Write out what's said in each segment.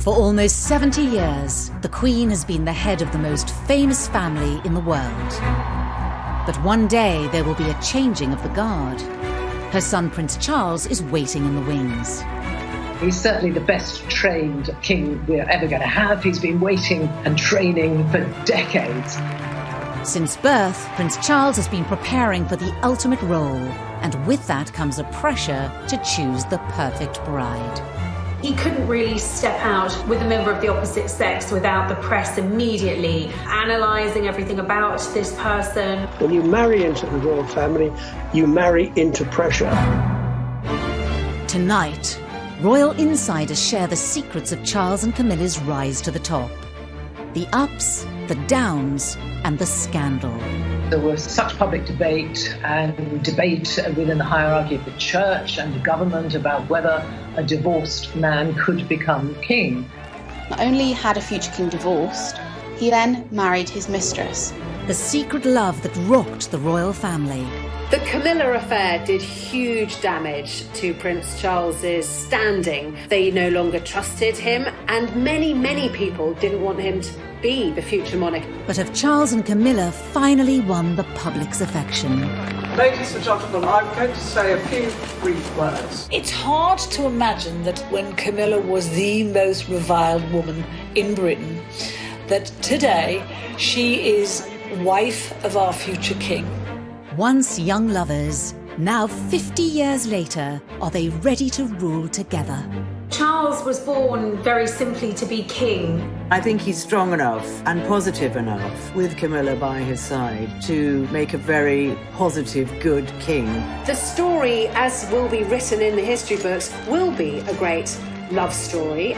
For almost 70 years, the Queen has been the head of the most famous family in the world. But one day there will be a changing of the guard. Her son Prince Charles is waiting in the wings. He's certainly the best trained king we're ever going to have. He's been waiting and training for decades. Since birth, Prince Charles has been preparing for the ultimate role, and with that comes a pressure to choose the perfect bride. He couldn't really step out with a member of the opposite sex without the press immediately analysing everything about this person. When you marry into the royal family, you marry into pressure. Tonight, royal insiders share the secrets of Charles and Camilla's rise to the top. The ups, the downs, and the scandal. There was such public debate and debate within the hierarchy of the church and the government about whether a divorced man could become king. Not only had a future king divorced, he then married his mistress. The secret love that rocked the royal family. The Camilla affair did huge damage to Prince Charles's standing. They no longer trusted him, and many people didn't want him to be the future monarch. But have Charles and Camilla finally won the public's affection? Ladies and gentlemen, I'm going to say a few brief words. It's hard to imagine that when Camilla was the most reviled woman in Britain, that today she is wife of our future king. Once young lovers, now 50 years later, are they ready to rule together? Charles was born very simply to be king. I think he's strong enough and positive enough, with Camilla by his side, to make a very positive, good king. The story, as will be written in the history books, will be a great love story.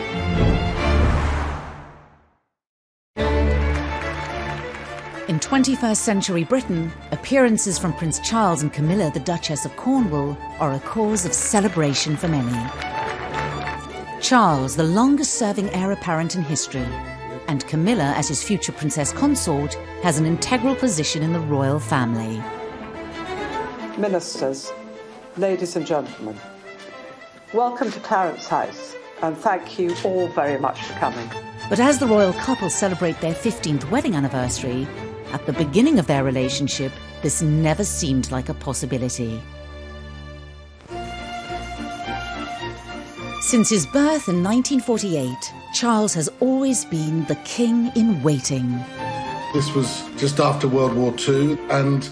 In 21st century Britain, appearances from Prince Charles and Camilla, the Duchess of Cornwall, are a cause of celebration for many. Charles, the longest-serving heir apparent in history, and Camilla, as his future princess consort, has an integral position in the royal family. Ministers, ladies and gentlemen, welcome to Clarence House, and thank you all very much for coming. But as the royal couple celebrate their 15th wedding anniversary, at the beginning of their relationship, this never seemed like a possibility. Since his birth in 1948, Charles has always been the king in waiting. This was just after World War II, and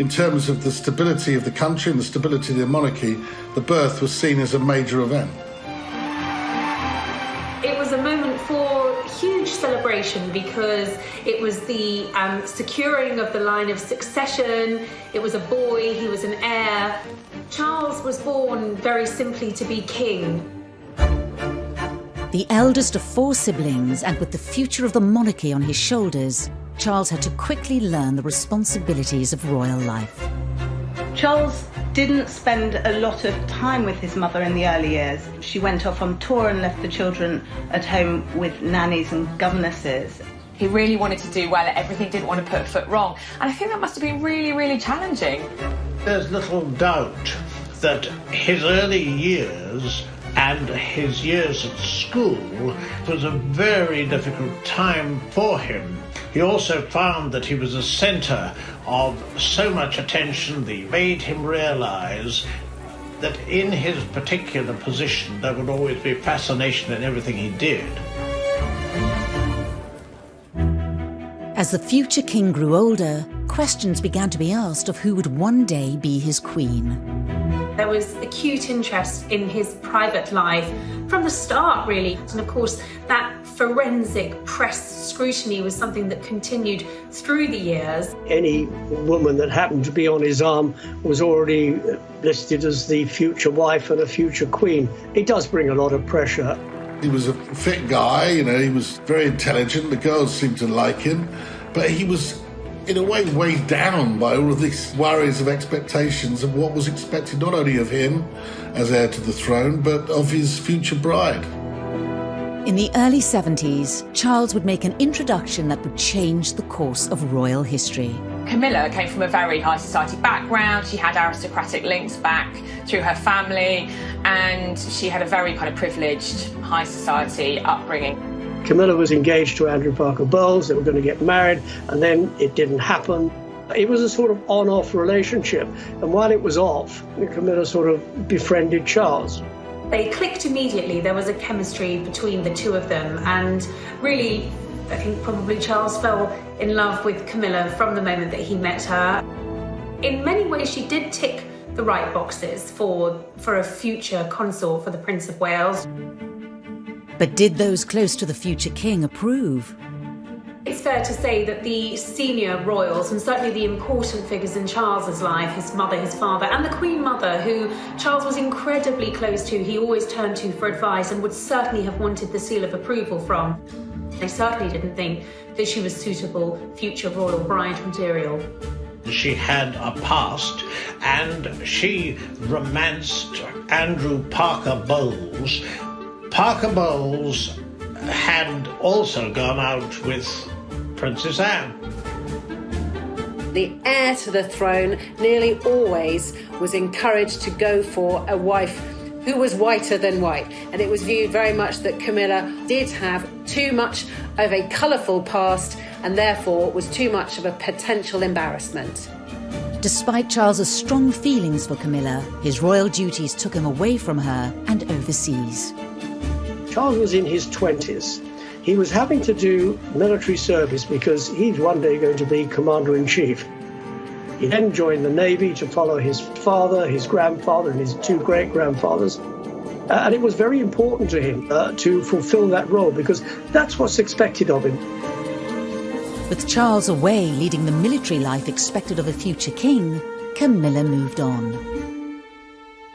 in terms of the stability of the country and the stability of the monarchy, the birth was seen as a major event. It was a moment for huge celebration because it was the securing of the line of succession. It was a boy, he was an heir. Charles was born very simply to be king. The eldest of 4 siblings, and with the future of the monarchy on his shoulders, Charles had to quickly learn the responsibilities of royal life. Charles didn't spend a lot of time with his mother in the early years. She went off on tour and left the children at home with nannies and governesses. He really wanted to do well at everything, didn't want to put a foot wrong. And I think that must have been really challenging. There's little doubt that his early years and his years at school was a very difficult time for him. He also found that he was a centre of so much attention that made him realise that in his particular position there would always be fascination in everything he did. As the future king grew older, questions began to be asked of who would one day be his queen. There was acute interest in his private life from the start, really. And of course, that forensic press scrutiny was something that continued through the years. Any woman that happened to be on his arm was already listed as the future wife and a future queen. It does bring a lot of pressure. He was a fit guy, he was very intelligent. The girls seemed to like him, but he was in a way weighed down by all of these worries of expectations of what was expected not only of him as heir to the throne, but of his future bride. In the early 70s, Charles would make an introduction that would change the course of royal history. Camilla came from a very high society background. She had aristocratic links back through her family, and she had a very kind of privileged high society upbringing. Camilla was engaged to Andrew Parker Bowles. They were going to get married, and then it didn't happen. It was a sort of on-off relationship, and while it was off, Camilla sort of befriended Charles. They clicked immediately. There was a chemistry between the two of them, and really, I think probably Charles fell in love with Camilla from the moment that he met her. In many ways, she did tick the right boxes for a future consort for the Prince of Wales. But did those close to the future king approve? It's fair to say that the senior royals, and certainly the important figures in Charles's life, his mother, his father, and the Queen Mother, who Charles was incredibly close to, he always turned to for advice and would certainly have wanted the seal of approval from. They certainly didn't think that she was suitable future royal bride material. She had a past, and she romanced Andrew Parker Bowles. Parker Bowles had also gone out with Princess Anne. The heir to the throne nearly always was encouraged to go for a wife who was whiter than white, and it was viewed very much that Camilla did have too much of a colourful past and therefore was too much of a potential embarrassment. Despite Charles's strong feelings for Camilla, his royal duties took him away from her and overseas. Charles was in his 20s. He was having to do military service because he's one day going to be commander-in-chief. He then joined the Navy to follow his father, his grandfather, and his two great-grandfathers. And it was very important to him to fulfill that role because that's what's expected of him. With Charles away leading the military life expected of a future king, Camilla moved on.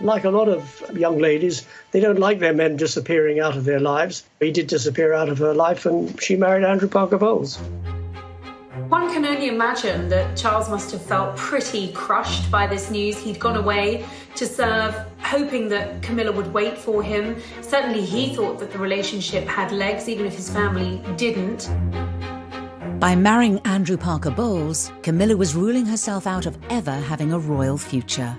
Like a lot of young ladies, they don't like their men disappearing out of their lives. He did disappear out of her life, and she married Andrew Parker Bowles. One can only imagine that Charles must have felt pretty crushed by this news. He'd gone away to serve, hoping that Camilla would wait for him. Certainly he thought that the relationship had legs, even if his family didn't. By marrying Andrew Parker Bowles, Camilla was ruling herself out of ever having a royal future.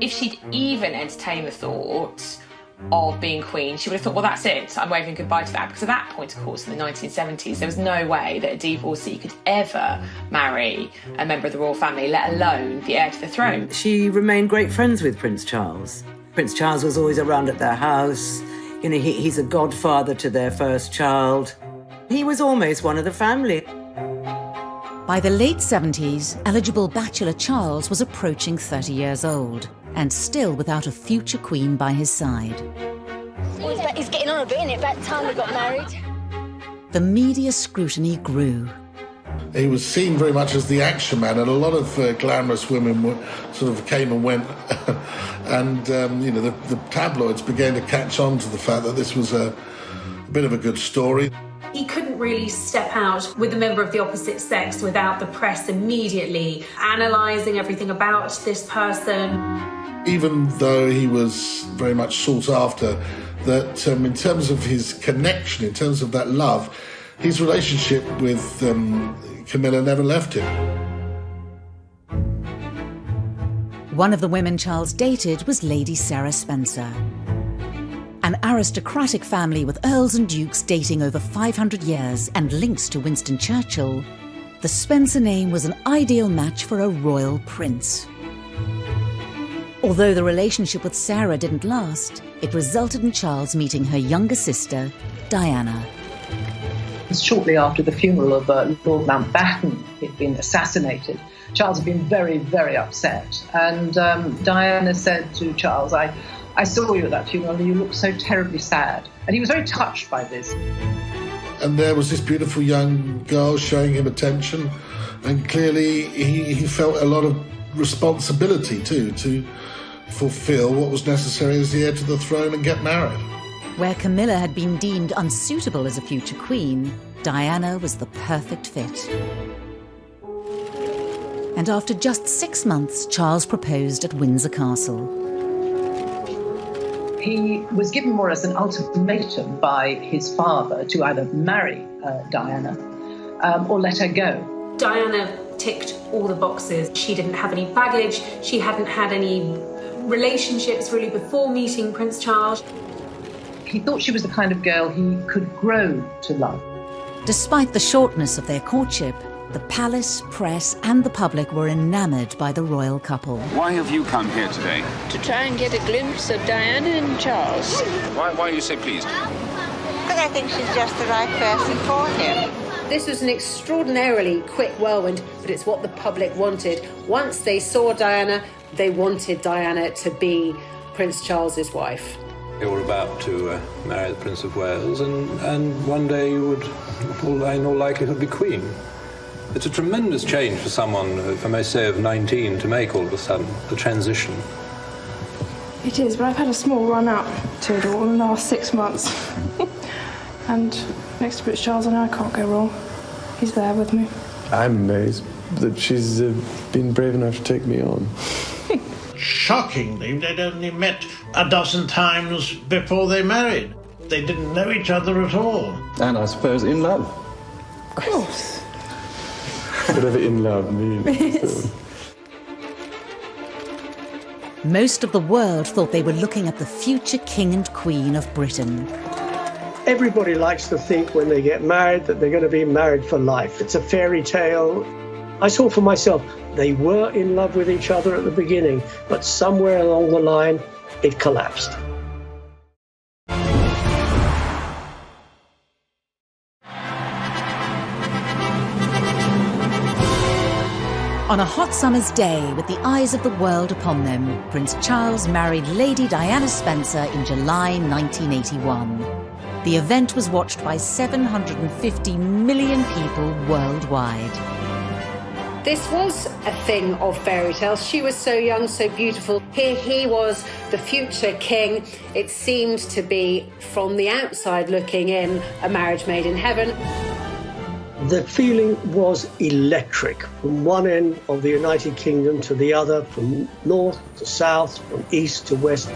If she'd even entertained the thought of being queen, she would have thought, well, that's it, I'm waving goodbye to that. Because at that point, of course, in the 1970s, there was no way that a divorcee could ever marry a member of the royal family, let alone the heir to the throne. She remained great friends with Prince Charles. Prince Charles was always around at their house. You know, he's a godfather to their first child. He was almost one of the family. By the late 70s, eligible bachelor Charles was approaching 30 years old and still without a future queen by his side. He's getting on a bit, isn't it? About time we got married. The media scrutiny grew. He was seen very much as the action man, and a lot of glamorous women sort of came and went. And, you know, the tabloids began to catch on to the fact that this was a bit of a good story. He couldn't really step out with a member of the opposite sex without the press immediately analysing everything about this person. Even though he was very much sought after, that in terms of his connection, in terms of that love, his relationship with Camilla never left him. One of the women Charles dated was Lady Sarah Spencer. An aristocratic family with earls and dukes dating over 500 years and links to Winston Churchill, the Spencer name was an ideal match for a royal prince. Although the relationship with Sarah didn't last, it resulted in Charles meeting her younger sister, Diana. Shortly after the funeral of Lord Mountbatten, he'd been assassinated, Charles had been very, very upset. And Diana said to Charles, I saw you at that funeral and you looked so terribly sad. And he was very touched by this. And there was this beautiful young girl showing him attention, and clearly he felt a lot of responsibility too, to fulfill what was necessary as the heir to the throne and get married. Where Camilla had been deemed unsuitable as a future queen, Diana was the perfect fit. And after just 6 months, Charles proposed at Windsor Castle. He was given more as an ultimatum by his father to either marry Diana or let her go. Diana ticked all the boxes. She didn't have any baggage. She hadn't had any relationships really before meeting Prince Charles. He thought she was the kind of girl he could grow to love. Despite the shortness of their courtship, the palace, press and the public were enamoured by the royal couple. Why have you come here today? To try and get a glimpse of Diana and Charles. Why you say please? Because I think she's just the right person for him. This was an extraordinarily quick whirlwind, but it's what the public wanted. Once they saw Diana, they wanted Diana to be Prince Charles's wife. You were about to marry the Prince of Wales, and one day you would, in all likelihood, be Queen. It's a tremendous change for someone, if I may say, of 19 to make all of a sudden, the transition. It is, but I've had a small run up to it all in the last 6 months. And next to Prince Charles, I can't go wrong. He's there with me. I'm amazed that she's been brave enough to take me on. Shockingly, they'd only met a dozen times before they married. They didn't know each other at all. And I suppose in love. Of course. Whatever in love means. Most of the world thought they were looking at the future King and Queen of Britain. Everybody likes to think when they get married that they're going to be married for life. It's a fairy tale. I saw for myself, they were in love with each other at the beginning, but somewhere along the line, it collapsed. On a hot summer's day, with the eyes of the world upon them, Prince Charles married Lady Diana Spencer in July 1981. The event was watched by 750 million people worldwide. This was a thing of fairy tales. She was so young, so beautiful. Here he was, the future king. It seemed to be, from the outside looking in, a marriage made in heaven. The feeling was electric from one end of the United Kingdom to the other, from north to south, from east to west.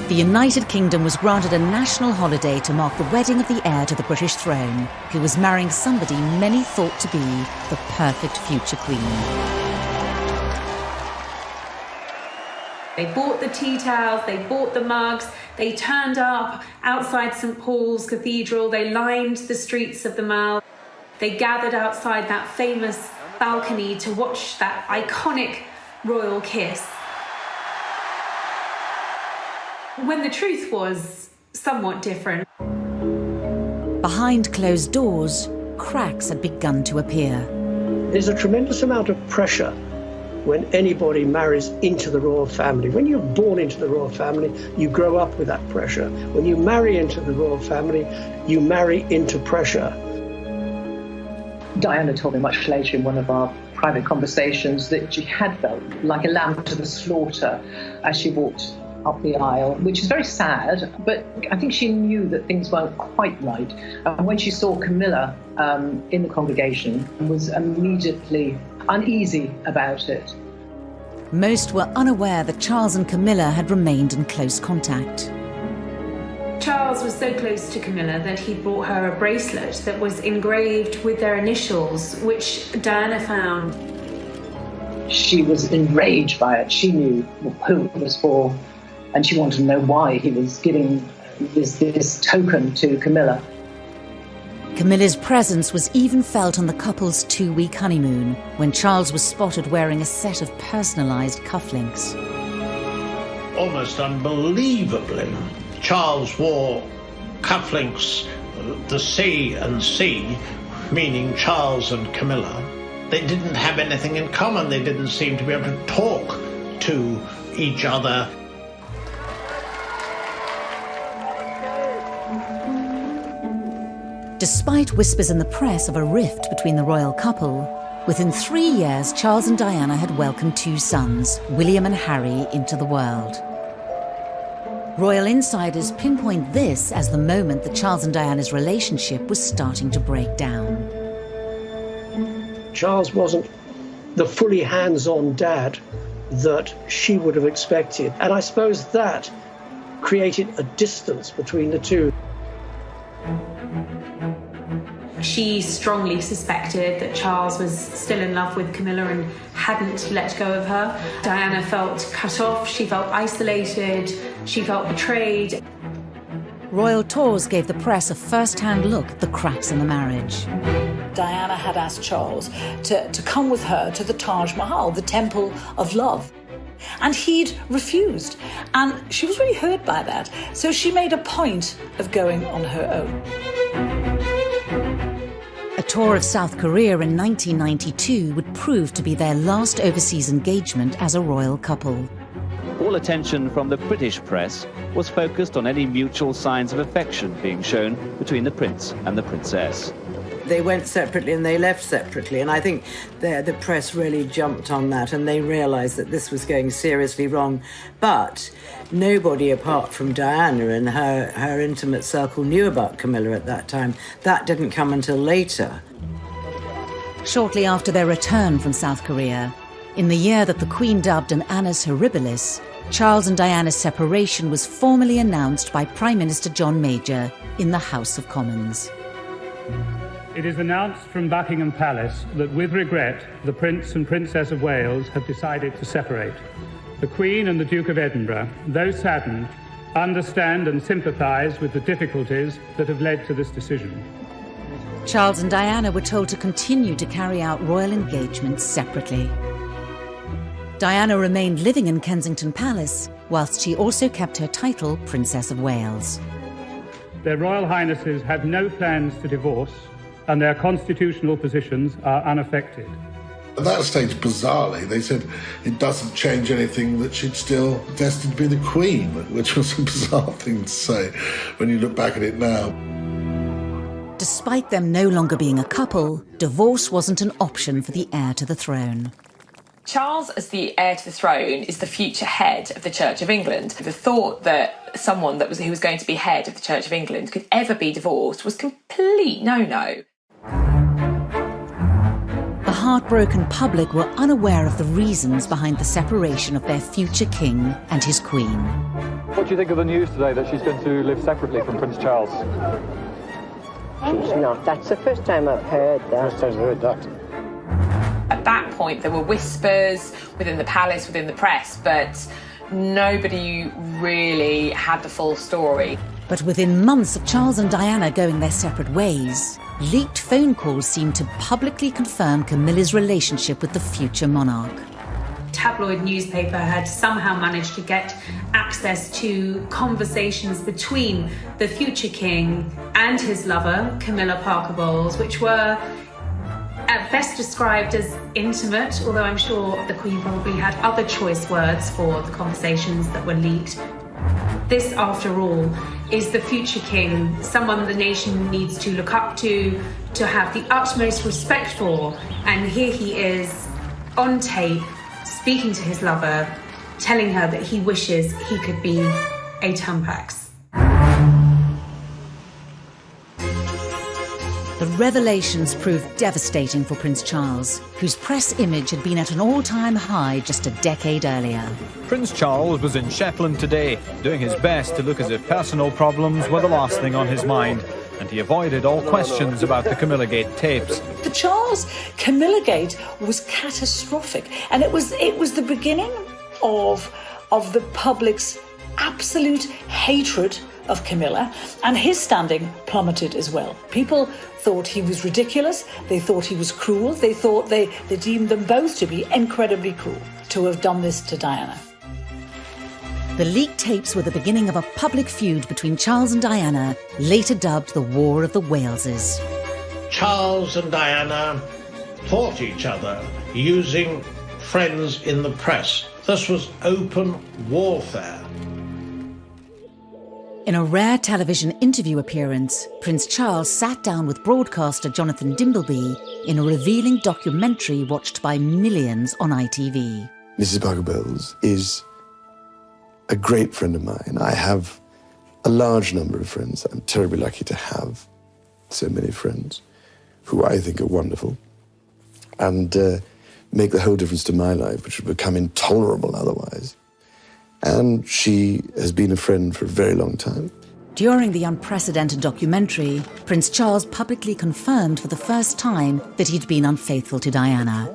The United Kingdom was granted a national holiday to mark the wedding of the heir to the British throne, who was marrying somebody many thought to be the perfect future queen. They bought the tea towels, they bought the mugs, they turned up outside St Paul's Cathedral, they lined the streets of the Mall. They gathered outside that famous balcony to watch that iconic royal kiss. When the truth was somewhat different. Behind closed doors, cracks had begun to appear. There's a tremendous amount of pressure when anybody marries into the royal family. When you're born into the royal family, you grow up with that pressure. When you marry into the royal family, you marry into pressure. Diana told me much later in one of our private conversations that she had felt like a lamb to the slaughter as she walked up the aisle, which is very sad, but I think she knew that things weren't quite right. And when she saw Camilla in the congregation, was immediately uneasy about it. Most were unaware that Charles and Camilla had remained in close contact. Charles was so close to Camilla that he brought her a bracelet that was engraved with their initials, which Diana found. She was enraged by it. She knew who it was for, and she wanted to know why he was giving this token to Camilla. Camilla's presence was even felt on the couple's 2-week honeymoon, when Charles was spotted wearing a set of personalised cufflinks. Almost unbelievably, Charles wore cufflinks, the C and C, meaning Charles and Camilla. They didn't have anything in common. They didn't seem to be able to talk to each other. Despite whispers in the press of a rift between the royal couple, within 3 years, Charles and Diana had welcomed 2 sons, William and Harry, into the world. Royal insiders pinpoint this as the moment that Charles and Diana's relationship was starting to break down. Charles wasn't the fully hands-on dad that she would have expected. And I suppose that created a distance between the two. She strongly suspected that Charles was still in love with Camilla and hadn't let go of her. Diana felt cut off, she felt isolated, she felt betrayed. Royal tours gave the press a first-hand look at the cracks in the marriage. Diana had asked Charles to come with her to the Taj Mahal, the Temple of Love. And he'd refused. And she was really hurt by that. So she made a point of going on her own. A tour of South Korea in 1992 would prove to be their last overseas engagement as a royal couple. All attention from the British press was focused on any mutual signs of affection being shown between the prince and the princess. They went separately and they left separately, and I think the press really jumped on that and they realised that this was going seriously wrong. But nobody apart from Diana and her intimate circle knew about Camilla at that time. That didn't come until later. Shortly after their return from South Korea, in the year that the Queen dubbed an annus horribilis, Charles and Diana's separation was formally announced by Prime Minister John Major in the House of Commons. It is announced from Buckingham Palace that with regret, the Prince and Princess of Wales have decided to separate. The Queen and the Duke of Edinburgh, though saddened, understand and sympathise with the difficulties that have led to this decision. Charles and Diana were told to continue to carry out royal engagements separately. Diana remained living in Kensington Palace, whilst she also kept her title Princess of Wales. Their Royal Highnesses have no plans to divorce, and their constitutional positions are unaffected. At that stage, bizarrely, they said it doesn't change anything, that she's still destined to be the Queen, which was a bizarre thing to say when you look back at it now. Despite them no longer being a couple, divorce wasn't an option for the heir to the throne. Charles, as the heir to the throne, is the future head of the Church of England. The thought that someone who was going to be head of the Church of England could ever be divorced was complete no-no. The heartbroken public were unaware of the reasons behind the separation of their future king and his queen. What do you think of the news today that she's going to live separately from Prince Charles? She's not. That's the first time I've heard that. First time I've heard that. At that point, there were whispers within the palace, within the press, but nobody really had the full story. But within months of Charles and Diana going their separate ways, leaked phone calls seemed to publicly confirm Camilla's relationship with the future monarch. Tabloid newspaper had somehow managed to get access to conversations between the future king and his lover, Camilla Parker Bowles, which were at best described as intimate, although I'm sure the Queen probably had other choice words for the conversations that were leaked. This, after all, is the future king, someone the nation needs to look up to have the utmost respect for. And here he is, on tape, speaking to his lover, telling her that he wishes he could be a Tampax. The revelations proved devastating for Prince Charles, whose press image had been at an all-time high just a decade earlier. Prince Charles was in Shetland today, doing his best to look as if personal problems were the last thing on his mind, and he avoided all questions about the Camilla Gate tapes. The Charles-Camilla Gate was catastrophic, and it was the beginning of the public's absolute hatred of Camilla, and his standing plummeted as well. People thought he was ridiculous, they thought he was cruel, they deemed them both to be incredibly cruel to have done this to Diana. The leaked tapes were the beginning of a public feud between Charles and Diana, later dubbed the War of the Waleses. Charles and Diana fought each other using friends in the press. This was open warfare. In a rare television interview appearance, Prince Charles sat down with broadcaster Jonathan Dimbleby in a revealing documentary watched by millions on ITV. Mrs. Parker Bowles is a great friend of mine. I have a large number of friends. I'm terribly lucky to have so many friends who I think are wonderful and make the whole difference to my life, which would become intolerable otherwise. And she has been a friend for a very long time. During the unprecedented documentary, Prince Charles publicly confirmed for the first time that he'd been unfaithful to Diana.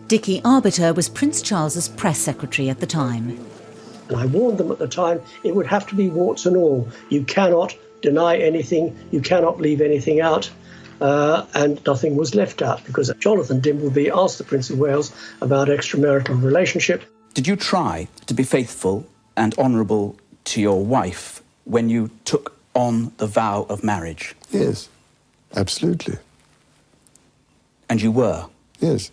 Dickie Arbiter was Prince Charles's press secretary at the time. And I warned them at the time it would have to be warts and all. You cannot deny anything, you cannot leave anything out, and nothing was left out, because Jonathan Dimbleby asked the Prince of Wales about extramarital relationship. Did you try to be faithful and honourable to your wife when you took on the vow of marriage? Yes, absolutely. And you were? Yes.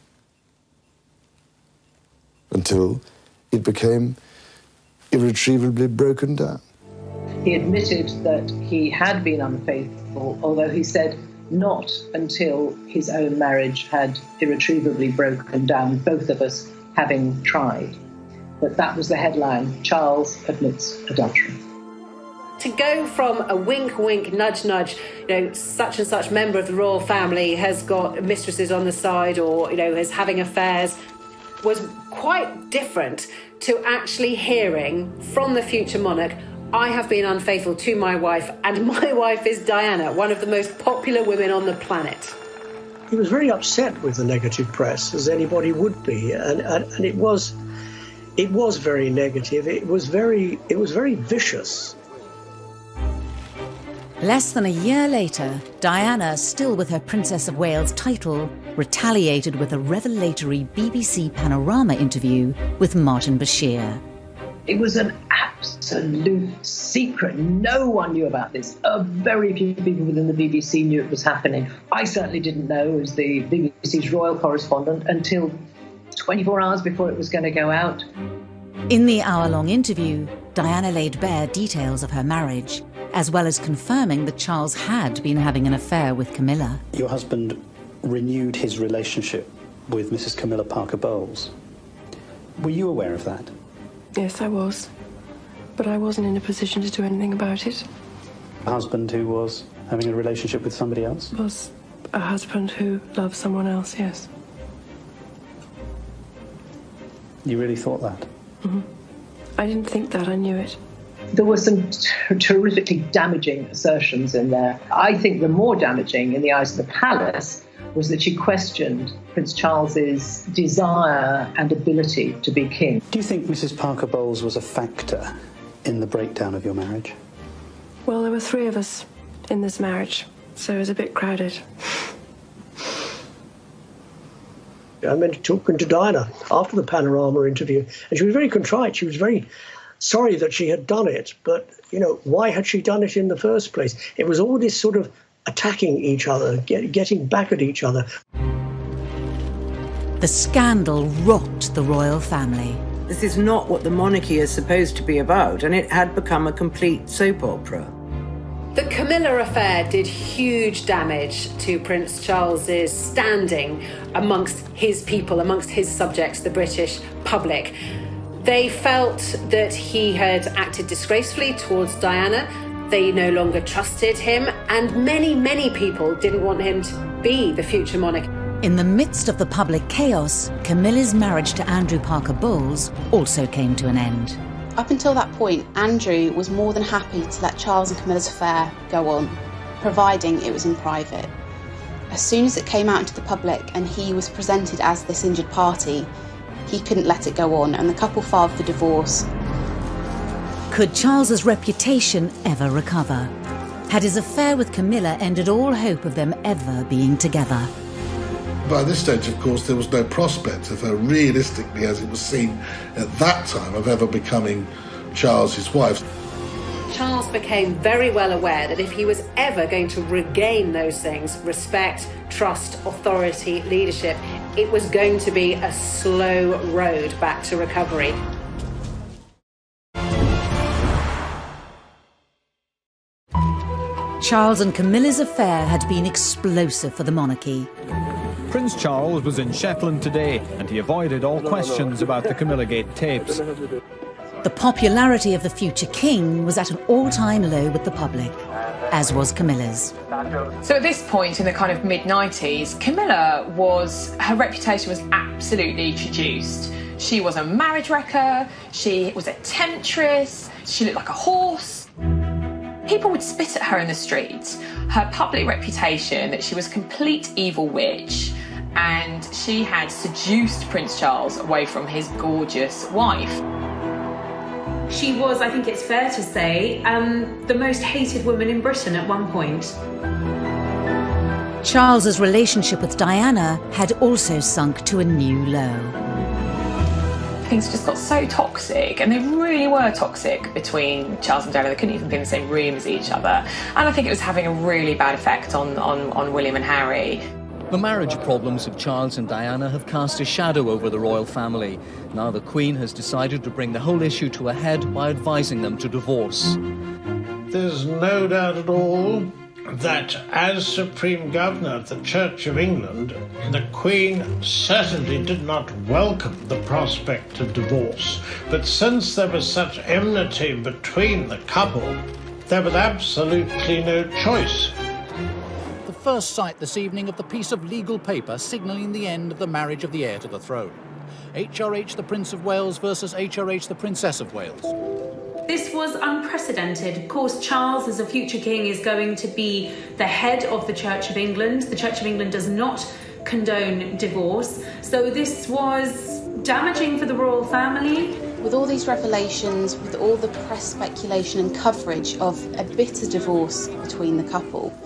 Until it became irretrievably broken down. He admitted that he had been unfaithful, although he said not until his own marriage had irretrievably broken down, both of us having tried. But that was the headline: Charles admits adultery. To go from a wink, wink, nudge, nudge, such and such member of the royal family has got mistresses on the side or, is having affairs, was quite different to actually hearing from the future monarch, I have been unfaithful to my wife, and my wife is Diana, one of the most popular women on the planet. He was very upset with the negative press, as anybody would be, and it was very negative. It was very vicious. Less than a year later, Diana, still with her Princess of Wales title, retaliated with a revelatory BBC Panorama interview with Martin Bashir. It was an absolute secret. No one knew about this. Very few people within the BBC knew it was happening. I certainly didn't know, as the BBC's royal correspondent, until 24 hours before it was going to go out. In the hour-long interview, Diana laid bare details of her marriage, as well as confirming that Charles had been having an affair with Camilla. Your husband renewed his relationship with Mrs. Camilla Parker Bowles. Were you aware of that? Yes, I was. But I wasn't in a position to do anything about it. A husband who was having a relationship with somebody else? Was a husband who loved someone else, yes. You really thought that? Mm-hmm. I didn't think that, I knew it. There were some terrifically damaging assertions in there. I think the more damaging in the eyes of the palace was that she questioned Prince Charles's desire and ability to be king. Do you think Mrs. Parker Bowles was a factor in the breakdown of your marriage? Well, there were 3 of us in this marriage, so it was a bit crowded. I remember talking to Diana after the Panorama interview, and she was very contrite. She was very sorry that she had done it, but, why had she done it in the first place? It was all this sort of attacking each other, getting back at each other. The scandal rocked the royal family. This is not what the monarchy is supposed to be about, and it had become a complete soap opera. The Camilla affair did huge damage to Prince Charles's standing amongst his people, amongst his subjects, the British public. They felt that he had acted disgracefully towards Diana. They no longer trusted him, and many, many people didn't want him to be the future monarch. In the midst of the public chaos, Camilla's marriage to Andrew Parker Bowles also came to an end. Up until that point, Andrew was more than happy to let Charles and Camilla's affair go on, providing it was in private. As soon as it came out into the public and he was presented as this injured party, he couldn't let it go on, and the couple filed for divorce. Could Charles's reputation ever recover? Had his affair with Camilla ended all hope of them ever being together? By this stage, of course, there was no prospect of her realistically, as it was seen at that time, of ever becoming Charles's wife. Charles became very well aware that if he was ever going to regain those things, respect, trust, authority, leadership, it was going to be a slow road back to recovery. Charles and Camilla's affair had been explosive for the monarchy. Prince Charles was in Shetland today, and he avoided all questions about the Camilla Gate tapes. The popularity of the future king was at an all-time low with the public, as was Camilla's. So at this point in the kind of mid-90s, her reputation was absolutely traduced. She was a marriage wrecker, she was a temptress, she looked like a horse. People would spit at her in the street. Her public reputation that she was a complete evil witch, and she had seduced Prince Charles away from his gorgeous wife. She was, I think it's fair to say, the most hated woman in Britain at one point. Charles's relationship with Diana had also sunk to a new low. Things just got so toxic, and they really were toxic between Charles and Diana. They couldn't even be in the same room as each other. And I think it was having a really bad effect on William and Harry. The marriage problems of Charles and Diana have cast a shadow over the royal family. Now the Queen has decided to bring the whole issue to a head by advising them to divorce. There's no doubt at all that as Supreme Governor of the Church of England, the Queen certainly did not welcome the prospect of divorce. But since there was such enmity between the couple, there was absolutely no choice. First sight this evening of the piece of legal paper signalling the end of the marriage of the heir to the throne. HRH the Prince of Wales versus HRH the Princess of Wales. This was unprecedented. Of course, Charles, as a future king, is going to be the head of the Church of England. The Church of England does not condone divorce. So this was damaging for the royal family. With all these revelations, with all the press speculation and coverage of a bitter divorce between the couple,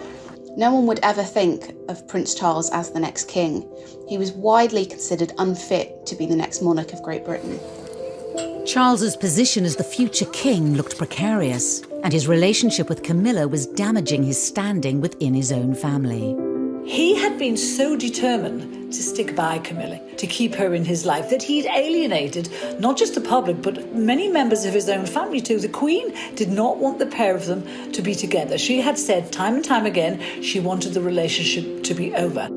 no one would ever think of Prince Charles as the next king. He was widely considered unfit to be the next monarch of Great Britain. Charles's position as the future king looked precarious, and his relationship with Camilla was damaging his standing within his own family. He had been so determined to stick by Camilla, to keep her in his life, that he'd alienated not just the public, but many members of his own family too. The Queen did not want the pair of them to be together. She had said time and time again she wanted the relationship to be over.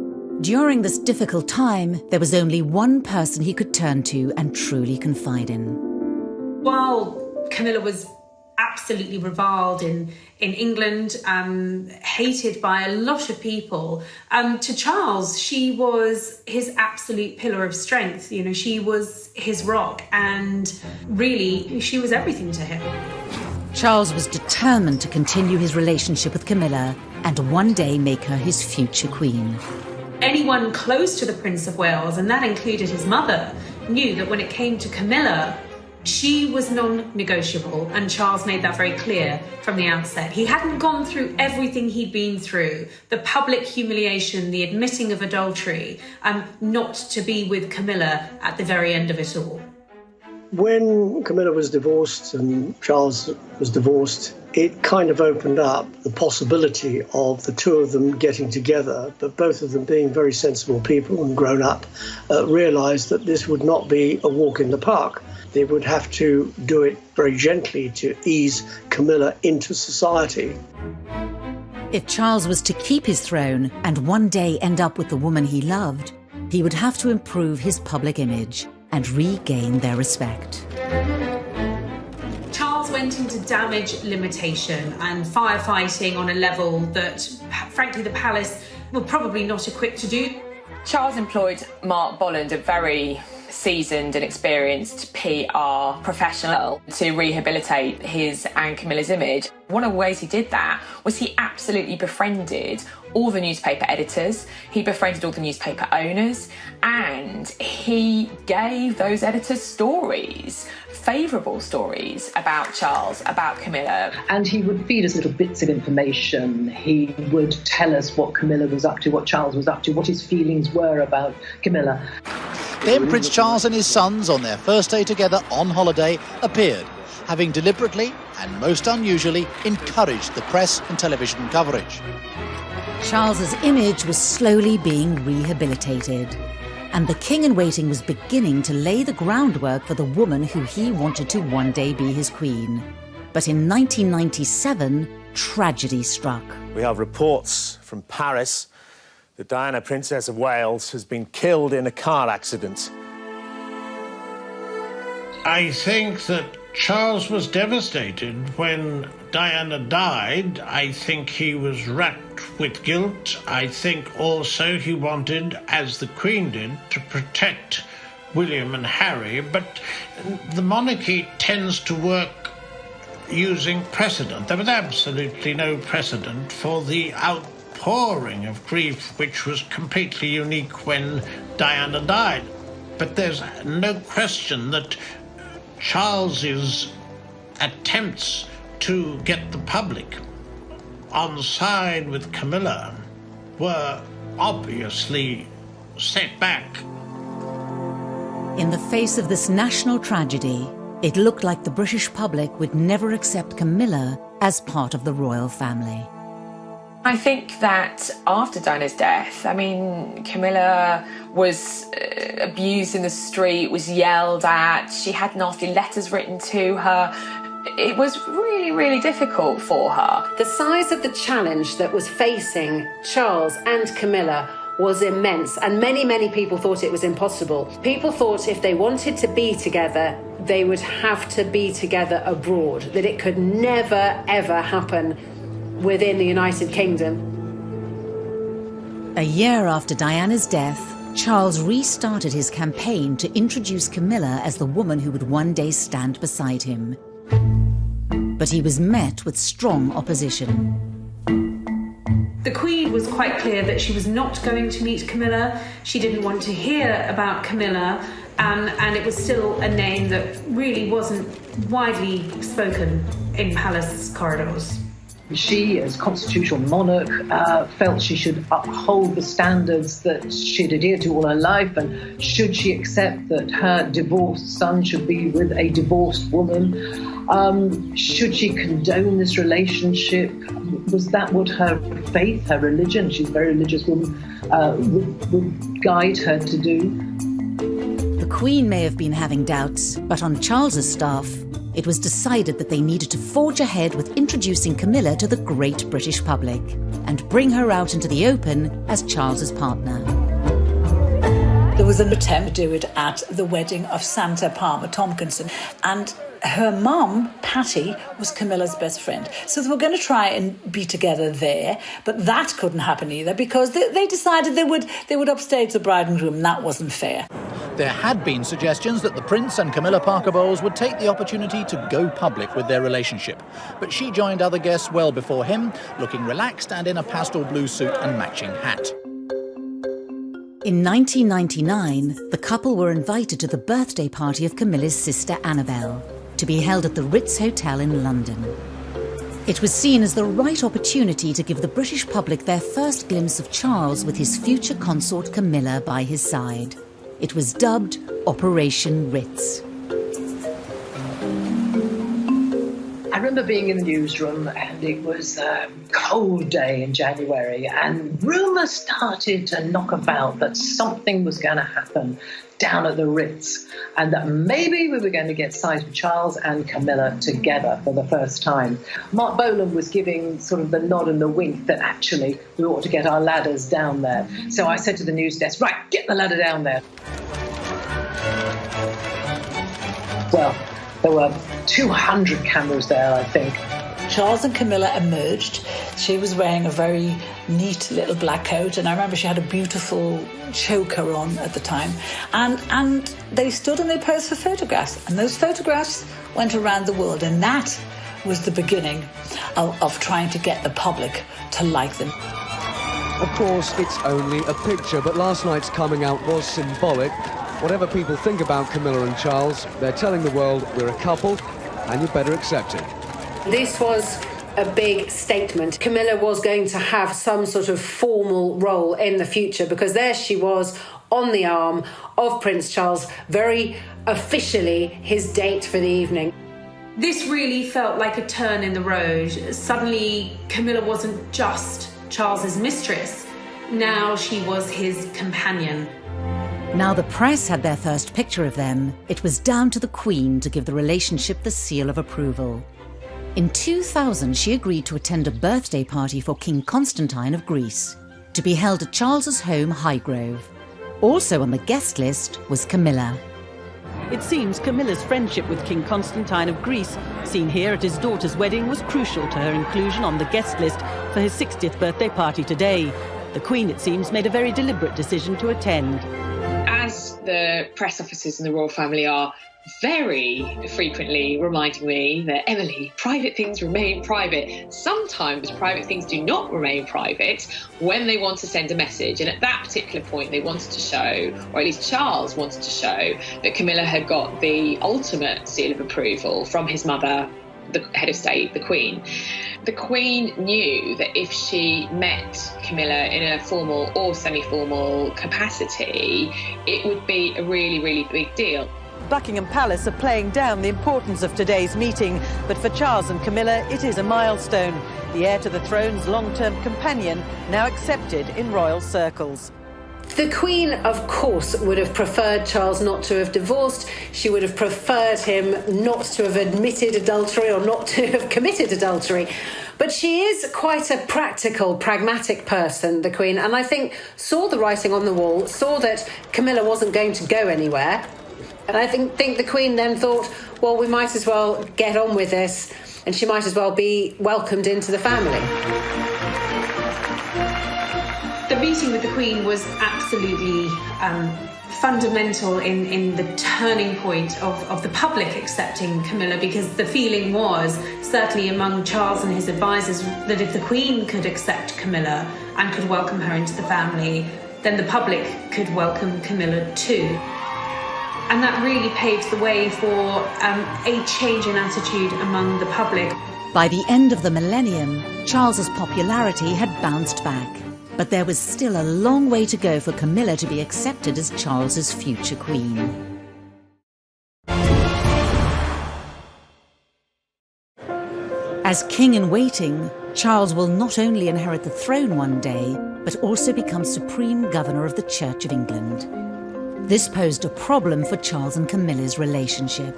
During this difficult time, there was only one person he could turn to and truly confide in. While Camilla was absolutely reviled in England, hated by a lot of people, to Charles, she was his absolute pillar of strength. You know, she was his rock, and really, she was everything to him. Charles was determined to continue his relationship with Camilla and one day make her his future queen. Anyone close to the Prince of Wales, and that included his mother, knew that when it came to Camilla, she was non-negotiable, and Charles made that very clear from the outset. He hadn't gone through everything he'd been through, the public humiliation, the admitting of adultery, not to be with Camilla at the very end of it all. When Camilla was divorced and Charles was divorced, it kind of opened up the possibility of the two of them getting together, but both of them being very sensible people and grown up, realised that this would not be a walk in the park. They would have to do it very gently to ease Camilla into society. If Charles was to keep his throne and one day end up with the woman he loved, he would have to improve his public image and regain their respect. Charles went into damage limitation and firefighting on a level that, frankly, the palace were probably not equipped to do. Charles employed Mark Bolland, a very seasoned and experienced PR professional, to rehabilitate his and Camilla's image. One of the ways he did that was he absolutely befriended all the newspaper editors, he befriended all the newspaper owners, and he gave those editors stories, favourable stories about Charles, about Camilla. And he would feed us little bits of information. He would tell us what Camilla was up to, what Charles was up to, what his feelings were about Camilla. Then Prince Charles and his sons, on their first day together on holiday, appeared, having deliberately and most unusually encouraged the press and television coverage. Charles's image was slowly being rehabilitated, and the king-in-waiting was beginning to lay the groundwork for the woman who he wanted to one day be his queen. But in 1997, tragedy struck. We have reports from Paris that Diana, Princess of Wales, has been killed in a car accident. I think that Charles was devastated when Diana died. I think he was racked with guilt. I think also he wanted, as the Queen did, to protect William and Harry, but the monarchy tends to work using precedent. There was absolutely no precedent for the outpouring of grief, which was completely unique when Diana died. But there's no question that Charles's attempts to get the public on side with Camilla were obviously set back. In the face of this national tragedy, it looked like the British public would never accept Camilla as part of the royal family. I think that after Diana's death, I mean, Camilla was abused in the street, was yelled at, she had nasty letters written to her. It was really, really difficult for her. The size of the challenge that was facing Charles and Camilla was immense, and many, many people thought it was impossible. People thought if they wanted to be together, they would have to be together abroad, that it could never, ever happen within the United Kingdom. A year after Diana's death, Charles restarted his campaign to introduce Camilla as the woman who would one day stand beside him. But he was met with strong opposition. The Queen was quite clear that she was not going to meet Camilla. She didn't want to hear about Camilla, and it was still a name that really wasn't widely spoken in palace corridors. She, as constitutional monarch, felt she should uphold the standards that she'd adhered to all her life, and should she accept that her divorced son should be with a divorced woman? Should she condone this relationship? Was that what her faith, her religion, she's a very religious woman, would guide her to do? The Queen may have been having doubts, but on Charles's staff, it was decided that they needed to forge ahead with introducing Camilla to the great British public and bring her out into the open as Charles's partner. There was an attempt to do it at the wedding of Santa Palmer Tompkinson, and her mum, Patty, was Camilla's best friend. So they were going to try and be together there, but that couldn't happen either because they decided they would upstage the bride and groom, and that wasn't fair. There had been suggestions that the Prince and Camilla Parker Bowles would take the opportunity to go public with their relationship. But she joined other guests well before him, looking relaxed and in a pastel blue suit and matching hat. In 1999, the couple were invited to the birthday party of Camilla's sister Annabelle, to be held at the Ritz Hotel in London. It was seen as the right opportunity to give the British public their first glimpse of Charles with his future consort Camilla by his side. It was dubbed Operation Ritz. I remember being in the newsroom, and it was a cold day in January, and rumours started to knock about that something was going to happen down at the Ritz, and that maybe we were going to get sight of Charles and Camilla together for the first time. Mark Bolan was giving sort of the nod and the wink that actually we ought to get our ladders down there. So I said to the news desk, right, get the ladder down there. Well, there were 200 cameras there, I think. Charles and Camilla emerged. She was wearing a very neat little black coat, and I remember she had a beautiful choker on at the time. And they stood and they posed for photographs, and those photographs went around the world, and that was the beginning of trying to get the public to like them. Of course, it's only a picture, but last night's coming out was symbolic. Whatever people think about Camilla and Charles, they're telling the world we're a couple, and you better accept it. This was a big statement. Camilla was going to have some sort of formal role in the future, because there she was on the arm of Prince Charles, very officially his date for the evening. This really felt like a turn in the road. Suddenly, Camilla wasn't just Charles's mistress. Now she was his companion. Now the press had their first picture of them, it was down to the Queen to give the relationship the seal of approval. In 2000, she agreed to attend a birthday party for King Constantine of Greece, to be held at Charles's home Highgrove. Also on the guest list was Camilla. It seems Camilla's friendship with King Constantine of Greece, seen here at his daughter's wedding, was crucial to her inclusion on the guest list for his 60th birthday party today. The Queen, it seems, made a very deliberate decision to attend. As the press officers in the royal family are very frequently reminding me that, Emily, private things remain private. Sometimes private things do not remain private when they want to send a message. And at that particular point, they wanted to show, or at least Charles wanted to show, that Camilla had got the ultimate seal of approval from his mother, the head of state, the Queen. The Queen knew that if she met Camilla in a formal or semi-formal capacity, it would be a really, really big deal. Buckingham Palace are playing down the importance of today's meeting, but for Charles and Camilla, it is a milestone. The heir to the throne's long-term companion, now accepted in royal circles. The Queen, of course, would have preferred Charles not to have divorced. She would have preferred him not to have admitted adultery or not to have committed adultery. But she is quite a practical, pragmatic person, the Queen, and I think saw the writing on the wall, saw that Camilla wasn't going to go anywhere. And I think the Queen then thought, well, we might as well get on with this, and she might as well be welcomed into the family. The meeting with the Queen was absolutely fundamental in the turning point of the public accepting Camilla, because the feeling was, certainly among Charles and his advisors, that if the Queen could accept Camilla and could welcome her into the family, then the public could welcome Camilla too. And that really paved the way for a change in attitude among the public. By the end of the millennium, Charles's popularity had bounced back. But there was still a long way to go for Camilla to be accepted as Charles's future queen. As king in waiting, Charles will not only inherit the throne one day, but also become supreme governor of the Church of England. This posed a problem for Charles and Camilla's relationship.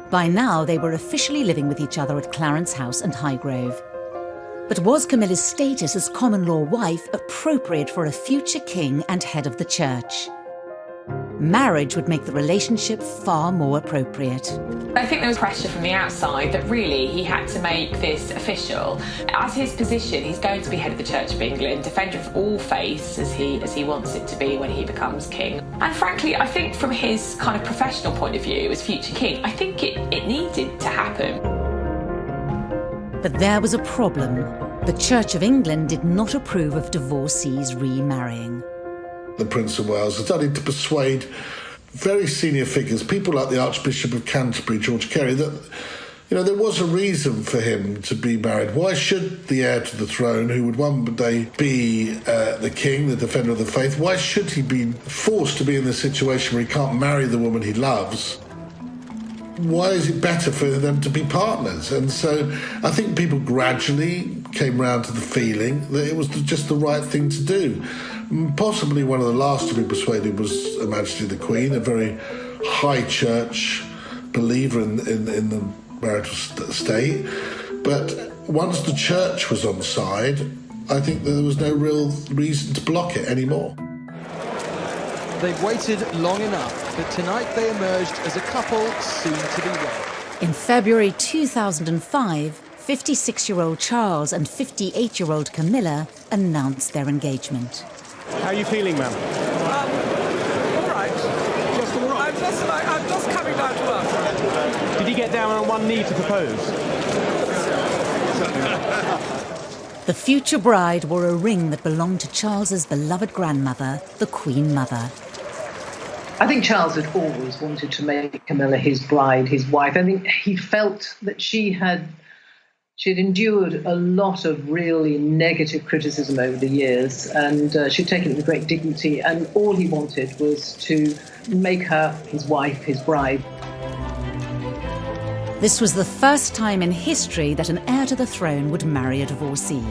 By now, they were officially living with each other at Clarence House and Highgrove. But was Camilla's status as common-law wife appropriate for a future king and head of the church? Marriage would make the relationship far more appropriate. I think there was pressure from the outside that really he had to make this official. As his position, he's going to be head of the Church of England, defender of all faiths as he wants it to be when he becomes king. And frankly, I think from his kind of professional point of view as future king, I think it needed to happen. But there was a problem. The Church of England did not approve of divorcees remarrying. The Prince of Wales has started to persuade very senior figures, people like the Archbishop of Canterbury, George Carey, that there was a reason for him to be married. Why should the heir to the throne, who would one day be the king, the defender of the faith, why should he be forced to be in this situation where he can't marry the woman he loves? Why is it better for them to be partners? And so I think people gradually came round to the feeling that it was just the right thing to do. Possibly one of the last to be persuaded was Her Majesty the Queen, a very high church believer in the marital state. But once the church was on side, I think there was no real reason to block it anymore. They've waited long enough, but tonight they emerged as a couple soon to be wed. In February 2005, 56-year-old Charles and 58-year-old Camilla announced their engagement. How are you feeling, ma'am? All right. Just all right? I'm just coming down to earth. Did you get down on one knee to propose? The future bride wore a ring that belonged to Charles's beloved grandmother, the Queen Mother. I think Charles had always wanted to make Camilla his bride, his wife. I think he felt that she'd endured a lot of really negative criticism over the years, and she'd taken it with great dignity, and all he wanted was to make her his wife, his bride. This was the first time in history that an heir to the throne would marry a divorcee.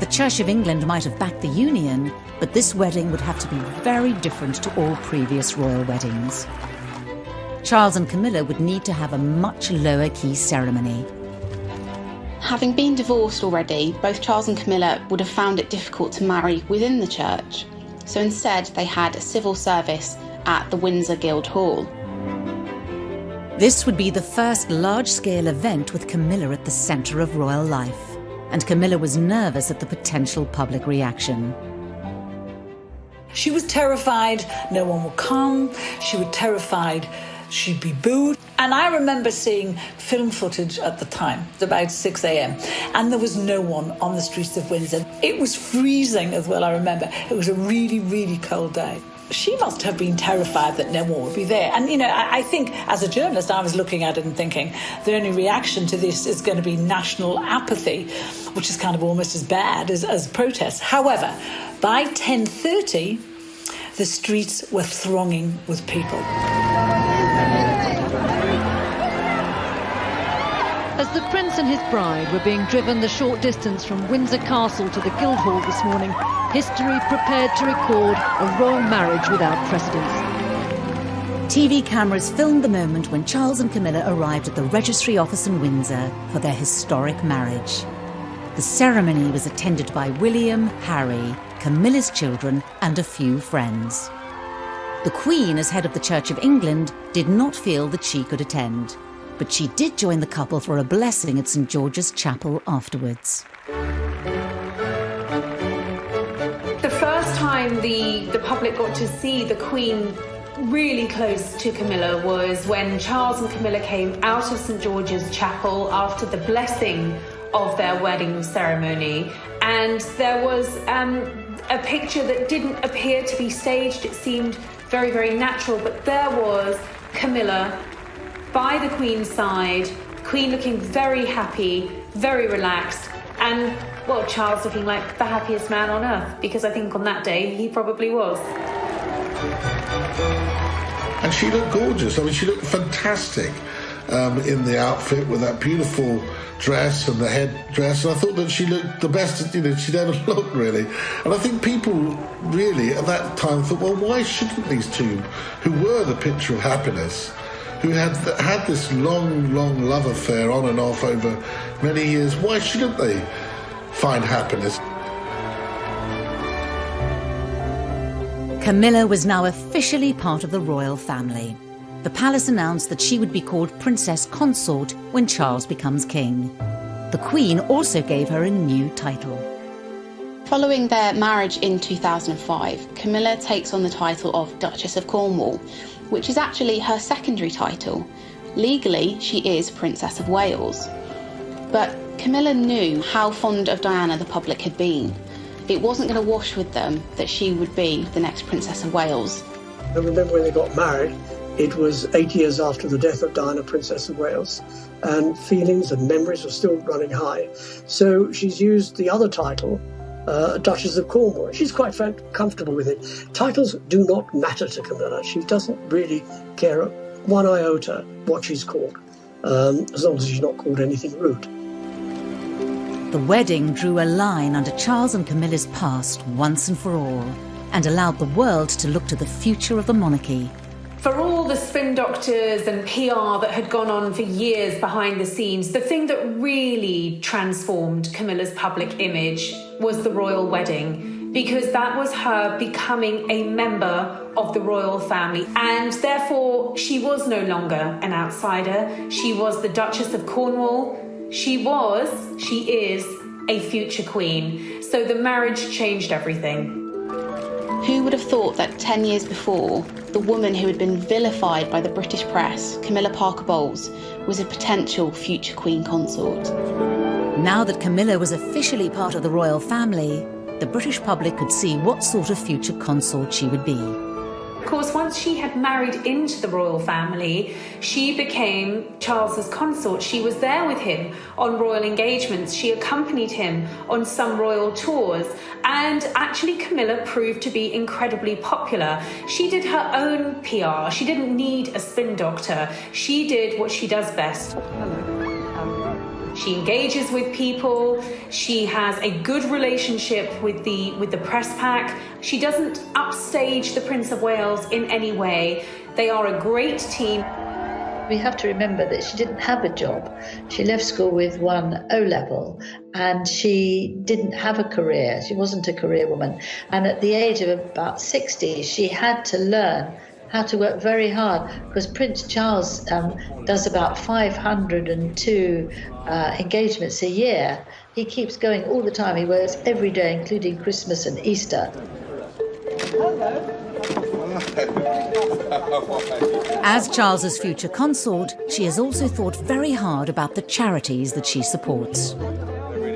The Church of England might have backed the union, but this wedding would have to be very different to all previous royal weddings. Charles and Camilla would need to have a much lower-key ceremony. Having been divorced already, both Charles and Camilla would have found it difficult to marry within the church. So instead, they had a civil service at the Windsor Guildhall. This would be the first large-scale event with Camilla at the centre of royal life, and Camilla was nervous at the potential public reaction. She was terrified no one would come. She was terrified she'd be booed. And I remember seeing film footage at the time, it was about 6 a.m, and there was no one on the streets of Windsor. It was freezing as well, I remember. It was a really, really cold day. She must have been terrified that no one would be there. And, you know, I think as a journalist, I was looking at it and thinking the only reaction to this is going to be national apathy, which is kind of almost as bad as protests. However, by 10:30, the streets were thronging with people. As the Prince and his bride were being driven the short distance from Windsor Castle to the Guildhall this morning, history prepared to record a royal marriage without precedent. TV cameras filmed the moment when Charles and Camilla arrived at the registry office in Windsor for their historic marriage. The ceremony was attended by William, Harry, Camilla's children and a few friends. The Queen, as head of the Church of England, did not feel that she could attend, but she did join the couple for a blessing at St George's Chapel afterwards. The first time the public got to see the Queen really close to Camilla was when Charles and Camilla came out of St George's Chapel after the blessing of their wedding ceremony, and there was a picture that didn't appear to be staged. It seemed very, very natural, but there was Camilla by the Queen's side, Queen looking very happy, very relaxed, and, well, Charles looking like the happiest man on earth, because I think on that day he probably was. And she looked gorgeous. I mean, she looked fantastic in the outfit with that beautiful dress and the headdress. And I thought that she looked the best, you know, she'd ever looked, really. And I think people really at that time thought, well, why shouldn't these two, who were the picture of happiness, who had this long, long love affair on and off over many years, why shouldn't they find happiness? Camilla was now officially part of the royal family. The palace announced that she would be called Princess Consort when Charles becomes king. The Queen also gave her a new title. Following their marriage in 2005, Camilla takes on the title of Duchess of Cornwall, which is actually her secondary title. Legally, she is Princess of Wales. But Camilla knew how fond of Diana the public had been. It wasn't going to wash with them that she would be the next Princess of Wales. I remember when they got married, it was 8 years after the death of Diana, Princess of Wales, and feelings and memories were still running high. So she's used the other title, Duchess of Cornwall. She's quite comfortable with it. Titles do not matter to Camilla. She doesn't really care one iota what she's called, as long as she's not called anything rude. The wedding drew a line under Charles and Camilla's past once and for all, and allowed the world to look to the future of the monarchy. For all the spin doctors and PR that had gone on for years behind the scenes, the thing that really transformed Camilla's public image was the royal wedding, because that was her becoming a member of the royal family, and therefore she was no longer an outsider. She was the Duchess of Cornwall. She is a future queen. So the marriage changed everything. Who would have thought that 10 years before, the woman who had been vilified by the British press, Camilla Parker Bowles, was a potential future Queen Consort? Now that Camilla was officially part of the royal family, the British public could see what sort of future consort she would be. Of course, once she had married into the royal family, she became Charles's consort. She was there with him on royal engagements. She accompanied him on some royal tours. And actually, Camilla proved to be incredibly popular. She did her own PR. She didn't need a spin doctor. She did what she does best. She engages with people. She has a good relationship with the press pack. She doesn't upstage the Prince of Wales in any way. They are a great team. We have to remember that she didn't have a job. She left school with one O-level and she didn't have a career. She wasn't a career woman. And at the age of about 60, she had to learn how to work very hard, because Prince Charles does about 502 engagements a year. He keeps going all the time. He works every day, including Christmas and Easter. As Charles's future consort, she has also thought very hard about the charities that she supports.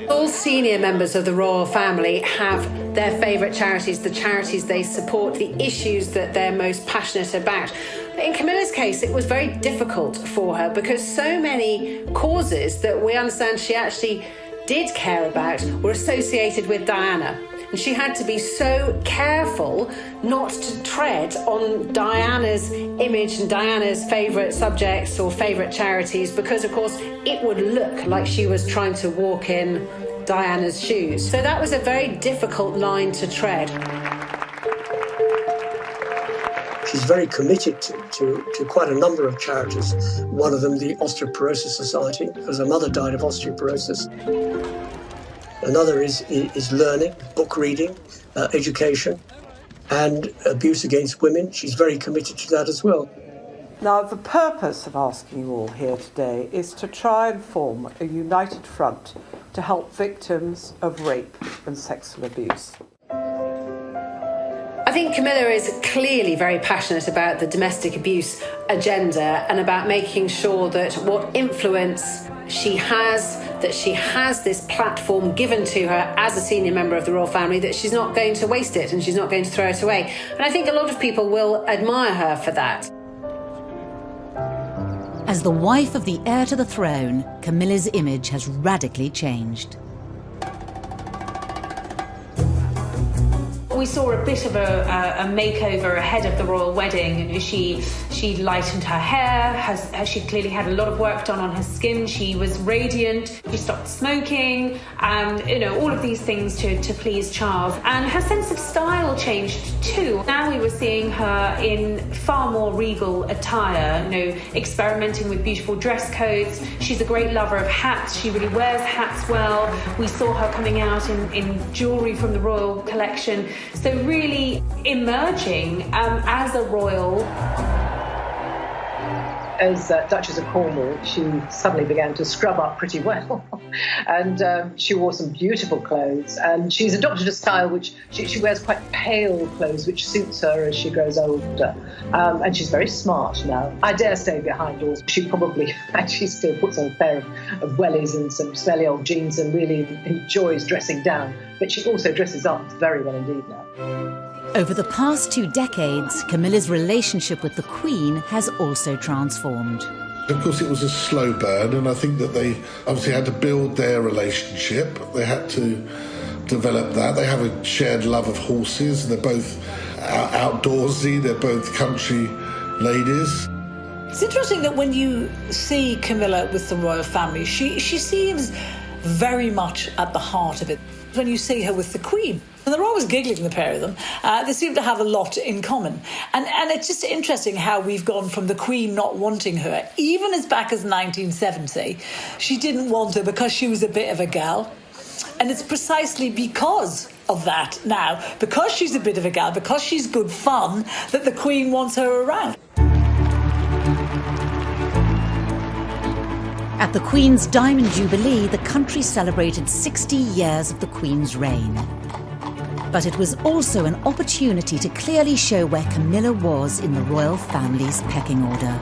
All senior members of the royal family have their favourite charities, the charities they support, the issues that they're most passionate about. In Camilla's case, it was very difficult for her because so many causes that we understand she actually did care about were associated with Diana. And she had to be so careful not to tread on Diana's image and Diana's favourite subjects or favourite charities because, of course, it would look like she was trying to walk in Diana's shoes. So that was a very difficult line to tread. She's very committed to quite a number of charities. One of them, the Osteoporosis Society, because her mother died of osteoporosis. Another is learning, book reading, education, and abuse against women. She's very committed to that as well. Now, the purpose of asking you all here today is to try and form a united front to help victims of rape and sexual abuse. I think Camilla is clearly very passionate about the domestic abuse agenda and about making sure that what influence she has, that she has this platform given to her as a senior member of the royal family, that she's not going to waste it and she's not going to throw it away. And I think a lot of people will admire her for that. As the wife of the heir to the throne, Camilla's image has radically changed. We saw a bit of a makeover ahead of the royal wedding. She lightened her hair, she clearly had a lot of work done on her skin. She was radiant, she stopped smoking, and all of these things to please Charles. And her sense of style changed too. Now we were seeing her in far more regal attire, experimenting with beautiful dress codes. She's a great lover of hats, she really wears hats well. We saw her coming out in jewellery from the royal collection. So really emerging as a royal. As Duchess of Cornwall, she suddenly began to scrub up pretty well. And she wore some beautiful clothes. And she's adopted a style which she wears quite pale clothes, which suits her as she grows older. And she's very smart now. I dare say behind doors, she probably actually still puts on a pair of wellies and some smelly old jeans and really enjoys dressing down. But she also dresses up very well indeed now. Over the past 2 decades, Camilla's relationship with the Queen has also transformed. Of course, it was a slow burn, and I think that they obviously had to build their relationship. They had to develop that. They have a shared love of horses. They're both outdoorsy. They're both country ladies. It's interesting that when you see Camilla with the royal family, she seems very much at the heart of it. When you see her with the Queen, and they're always giggling, the pair of them, they seem to have a lot in common. And it's just interesting how we've gone from the Queen not wanting her, even as back as 1970. She didn't want her because she was a bit of a gal. And it's precisely because of that now, because she's a bit of a gal, because she's good fun, that the Queen wants her around. At the Queen's Diamond Jubilee, the country celebrated 60 years of the Queen's reign. But it was also an opportunity to clearly show where Camilla was in the royal family's pecking order.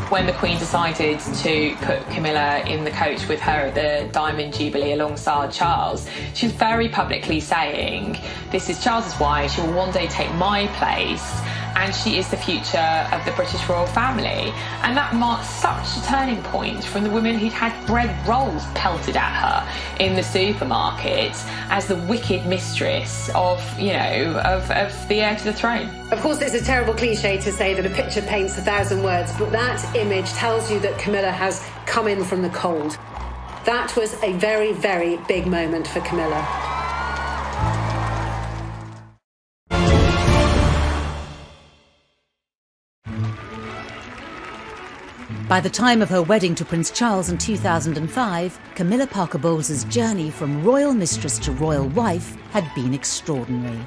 When the Queen decided to put Camilla in the coach with her at the Diamond Jubilee alongside Charles, she was very publicly saying, "This is Charles's wife, she will one day take my place, and she is the future of the British royal family." And that marked such a turning point from the woman who'd had bread rolls pelted at her in the supermarket as the wicked mistress of the heir to the throne. Of course, it's a terrible cliche to say that a picture paints 1,000 words, but that image tells you that Camilla has come in from the cold. That was a very, very big moment for Camilla. By the time of her wedding to Prince Charles in 2005, Camilla Parker Bowles' journey from royal mistress to royal wife had been extraordinary.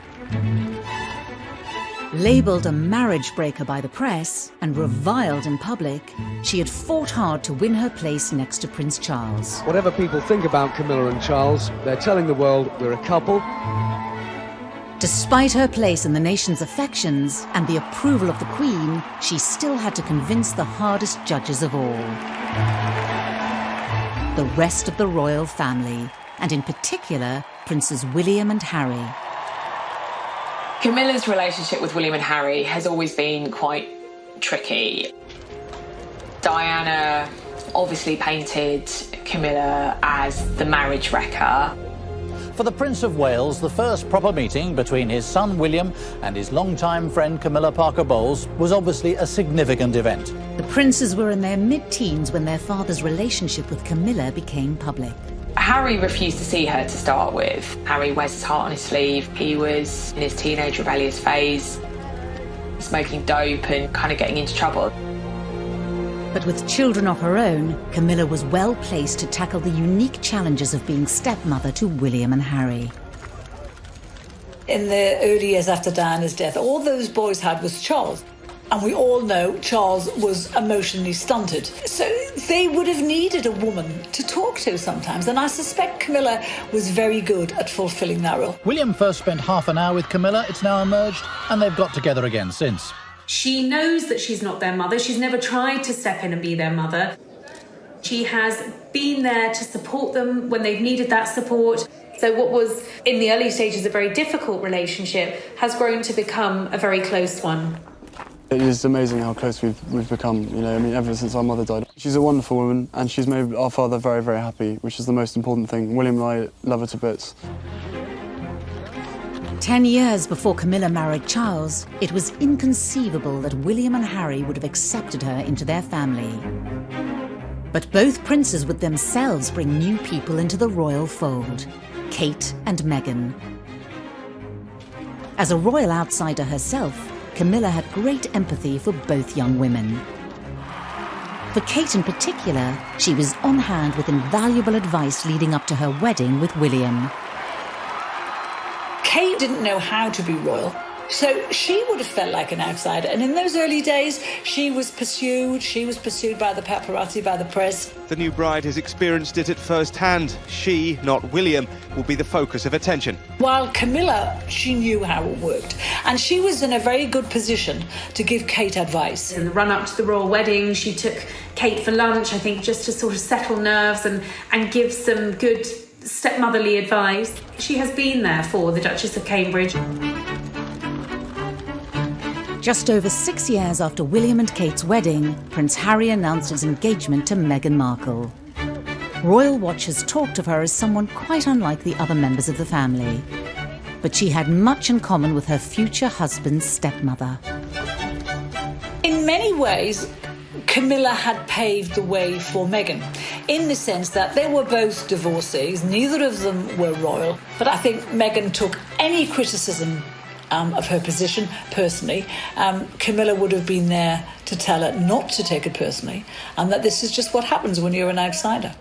Labelled a marriage breaker by the press and reviled in public, she had fought hard to win her place next to Prince Charles. Whatever people think about Camilla and Charles, they're telling the world we're a couple. Despite her place in the nation's affections and the approval of the Queen, she still had to convince the hardest judges of all. The rest of the royal family, and in particular, Princes William and Harry. Camilla's relationship with William and Harry has always been quite tricky. Diana obviously painted Camilla as the marriage wrecker. For the Prince of Wales, the first proper meeting between his son William and his longtime friend Camilla Parker Bowles was obviously a significant event. The princes were in their mid-teens when their father's relationship with Camilla became public. Harry refused to see her to start with. Harry wears his heart on his sleeve. He was in his teenage rebellious phase, smoking dope and kind of getting into trouble. But with children of her own, Camilla was well placed to tackle the unique challenges of being stepmother to William and Harry. In the early years after Diana's death, all those boys had was Charles. And we all know Charles was emotionally stunted. So they would have needed a woman to talk to sometimes. And I suspect Camilla was very good at fulfilling that role. William first spent half an hour with Camilla, it's now emerged, and they've got together again since. She knows that she's not their mother. She's never tried to step in and be their mother. She has been there to support them when they've needed that support. So what was, in the early stages, a very difficult relationship has grown to become a very close one. It is amazing how close we've become, you know, I mean, ever since our mother died. She's a wonderful woman, and she's made our father very, very happy, which is the most important thing. William and I love her to bits. 10 years before Camilla married Charles, it was inconceivable that William and Harry would have accepted her into their family. But both princes would themselves bring new people into the royal fold, Kate and Meghan. As a royal outsider herself, Camilla had great empathy for both young women. For Kate in particular, she was on hand with invaluable advice leading up to her wedding with William. Kate didn't know how to be royal, so she would have felt like an outsider. And in those early days, she was pursued by the paparazzi, by the press. The new bride has experienced it at first hand. She, not William, will be the focus of attention. While Camilla, she knew how it worked. And she was in a very good position to give Kate advice. In the run-up to the royal wedding, she took Kate for lunch, I think, just to sort of settle nerves and give some good stepmotherly advice. She has been there for the Duchess of Cambridge. Just over 6 years after William and Kate's wedding, Prince Harry announced his engagement to Meghan Markle. Royal watchers talked of her as someone quite unlike the other members of the family. But she had much in common with her future husband's stepmother. In many ways, Camilla had paved the way for Meghan, in the sense that they were both divorcees, neither of them were royal. But I think Meghan took any criticism of her position personally. Camilla would have been there to tell her not to take it personally, and that this is just what happens when you're an outsider.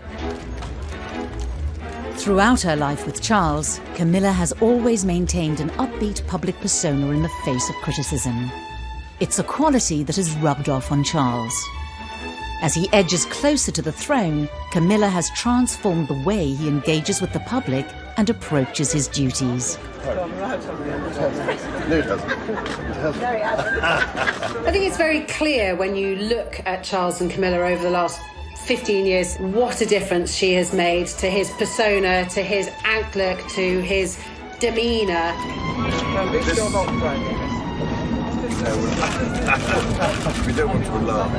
Throughout her life with Charles, Camilla has always maintained an upbeat public persona in the face of criticism. It's a quality that has rubbed off on Charles. As he edges closer to the throne, Camilla has transformed the way he engages with the public and approaches his duties. I think it's very clear when you look at Charles and Camilla over the last 15 years, what a difference she has made to his persona, to his outlook, to his demeanour. We don't want to alarm.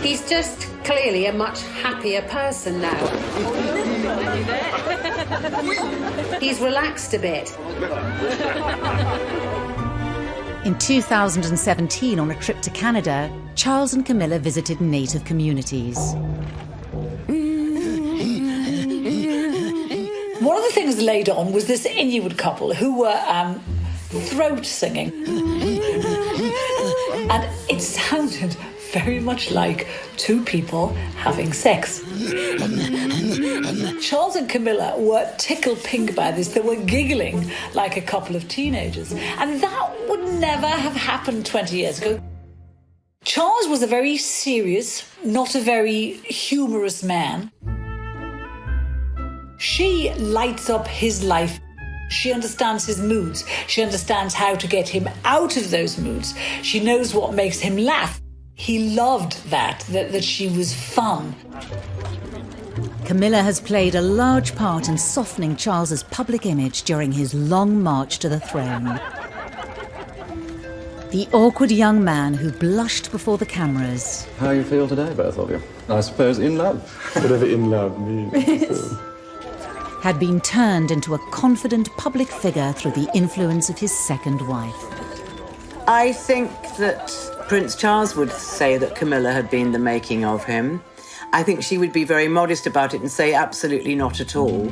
He's just clearly a much happier person now. He's relaxed a bit. In 2017, on a trip to Canada, Charles and Camilla visited native communities. One of the things laid on was this Inuit couple who were throat singing. And it sounded very much like two people having sex. Charles and Camilla were tickled pink by this. They were giggling like a couple of teenagers. And that would never have happened 20 years ago. Charles was a very serious, not a very humorous man. She lights up his life. She understands his moods. She understands how to get him out of those moods. She knows what makes him laugh. He loved that she was fun. Camilla has played a large part in softening Charles's public image during his long march to the throne. The awkward young man who blushed before the cameras. How you feel today, both of you? I suppose in love. Whatever in love means. Had been turned into a confident public figure through the influence of his second wife. I think that Prince Charles would say that Camilla had been the making of him. I think she would be very modest about it and say absolutely not at all.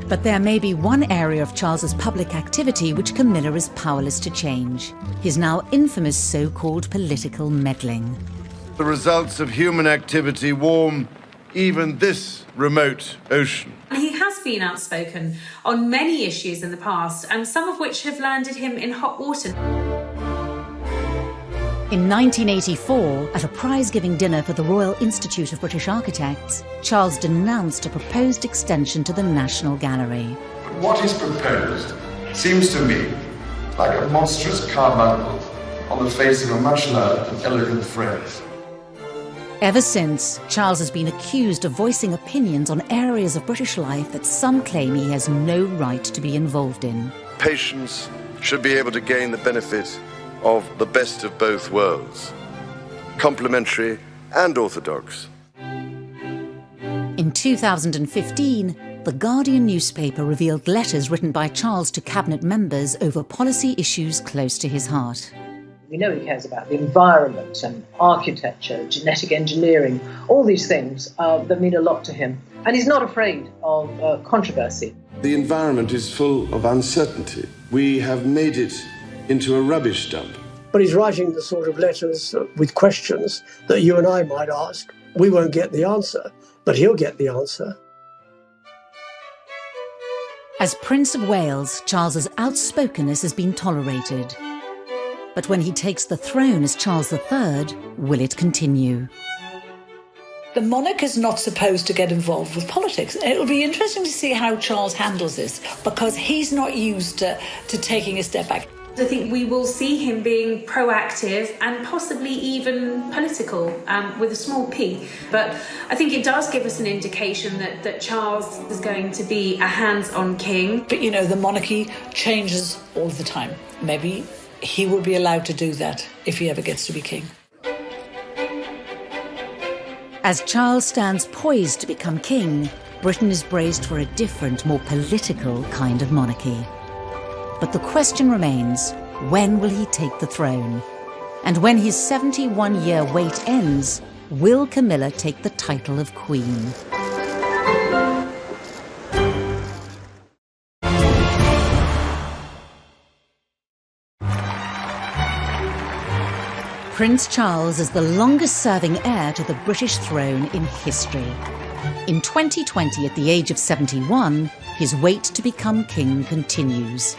But there may be one area of Charles's public activity which Camilla is powerless to change. His now infamous so-called political meddling. The results of human activity warm even this remote ocean. He has been outspoken on many issues in the past, and some of which have landed him in hot water. In 1984, at a prize-giving dinner for the Royal Institute of British Architects, Charles denounced a proposed extension to the National Gallery. What is proposed seems to me like a monstrous carbuncle on the face of a much loved and elegant phrase. Ever since, Charles has been accused of voicing opinions on areas of British life that some claim he has no right to be involved in. Patients should be able to gain the benefit of the best of both worlds, complementary and orthodox. In 2015, The Guardian newspaper revealed letters written by Charles to cabinet members over policy issues close to his heart. We know he cares about the environment and architecture, genetic engineering, all these things that mean a lot to him. And he's not afraid of controversy. The environment is full of uncertainty. We have made it into a rubbish dump. But he's writing the sort of letters with questions that you and I might ask. We won't get the answer, but he'll get the answer. As Prince of Wales, Charles's outspokenness has been tolerated. But when he takes the throne as Charles III, will it continue? The monarch is not supposed to get involved with politics. It'll be interesting to see how Charles handles this, because he's not used to taking a step back. I think we will see him being proactive and possibly even political, with a small p. But I think it does give us an indication that Charles is going to be a hands-on king. But, you know, the monarchy changes all the time. Maybe he will be allowed to do that if he ever gets to be king. As Charles stands poised to become king, Britain is braced for a different, more political kind of monarchy. But the question remains, when will he take the throne? And when his 71-year wait ends, will Camilla take the title of Queen? Prince Charles is the longest-serving heir to the British throne in history. In 2020, at the age of 71, his wait to become king continues.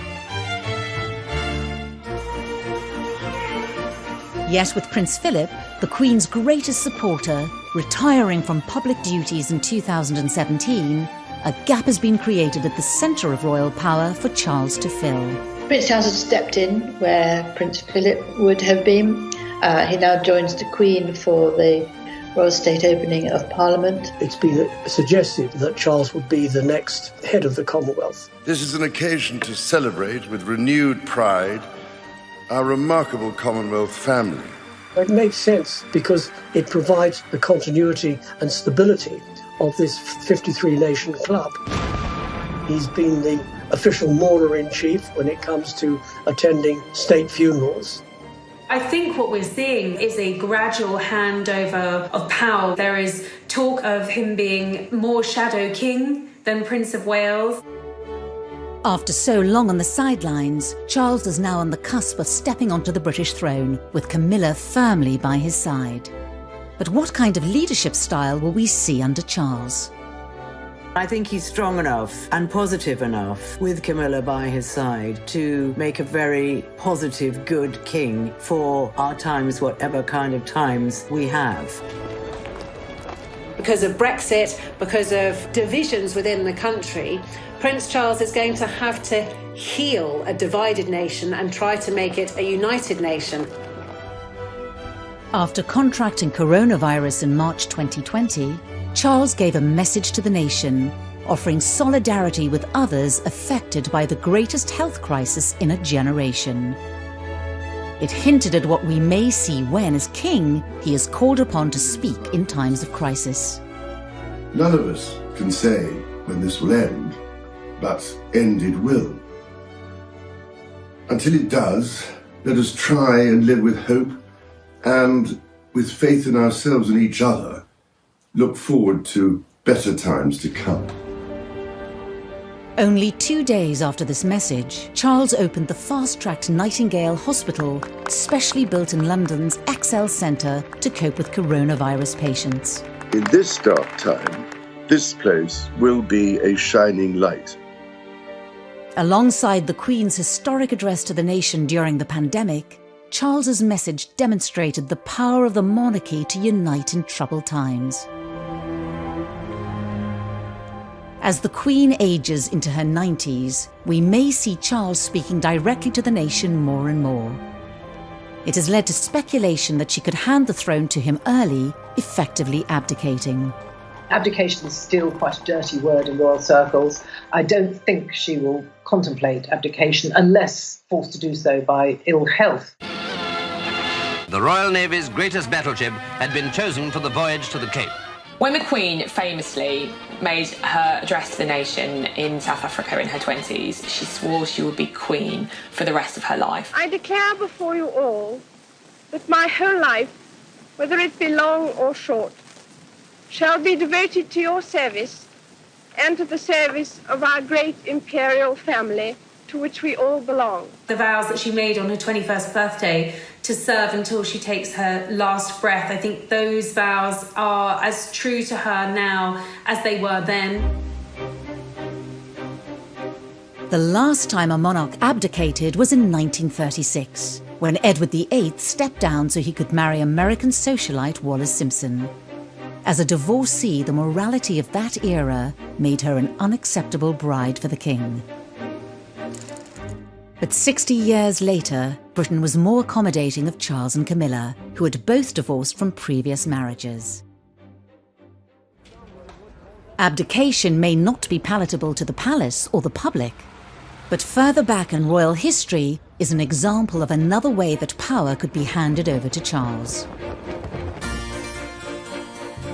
Yet with Prince Philip, the Queen's greatest supporter, retiring from public duties in 2017, a gap has been created at the centre of royal power for Charles to fill. Prince Charles has stepped in where Prince Philip would have been. He now joins the Queen for the Royal State opening of Parliament. It's been suggested that Charles would be the next head of the Commonwealth. This is an occasion to celebrate with renewed pride our remarkable Commonwealth family. It makes sense because it provides the continuity and stability of this 53-nation club. He's been the official mourner-in-chief when it comes to attending state funerals. I think what we're seeing is a gradual handover of power. There is talk of him being more shadow king than Prince of Wales. After so long on the sidelines, Charles is now on the cusp of stepping onto the British throne, with Camilla firmly by his side. But what kind of leadership style will we see under Charles? I think he's strong enough and positive enough with Camilla by his side to make a very positive, good king for our times, whatever kind of times we have. Because of Brexit, because of divisions within the country, Prince Charles is going to have to heal a divided nation and try to make it a united nation. After contracting coronavirus in March 2020, Charles gave a message to the nation, offering solidarity with others affected by the greatest health crisis in a generation. It hinted at what we may see when, as king, he is called upon to speak in times of crisis. None of us can say when this will end, but end it will. Until it does, let us try and live with hope and, with faith in ourselves and each other, look forward to better times to come. Only 2 days after this message, Charles opened the fast-tracked Nightingale Hospital, specially built in London's XL Centre to cope with coronavirus patients. In this dark time, this place will be a shining light. Alongside the Queen's historic address to the nation during the pandemic, Charles's message demonstrated the power of the monarchy to unite in troubled times. As the Queen ages into her 90s, we may see Charles speaking directly to the nation more and more. It has led to speculation that she could hand the throne to him early, effectively abdicating. Abdication is still quite a dirty word in royal circles. I don't think she will contemplate abdication unless forced to do so by ill health. The Royal Navy's greatest battleship had been chosen for the voyage to the Cape. When the Queen famously made her address to the nation in South Africa in her 20s, she swore she would be Queen for the rest of her life. I declare before you all that my whole life, whether it be long or short, shall be devoted to your service and to the service of our great imperial family to which we all belong. The vows that she made on her 21st birthday to serve until she takes her last breath, I think those vows are as true to her now as they were then. The last time a monarch abdicated was in 1936, when Edward VIII stepped down so he could marry American socialite Wallis Simpson. As a divorcee, the morality of that era made her an unacceptable bride for the king. But 60 years later, Britain was more accommodating of Charles and Camilla, who had both divorced from previous marriages. Abdication may not be palatable to the palace or the public, but further back in royal history is an example of another way that power could be handed over to Charles.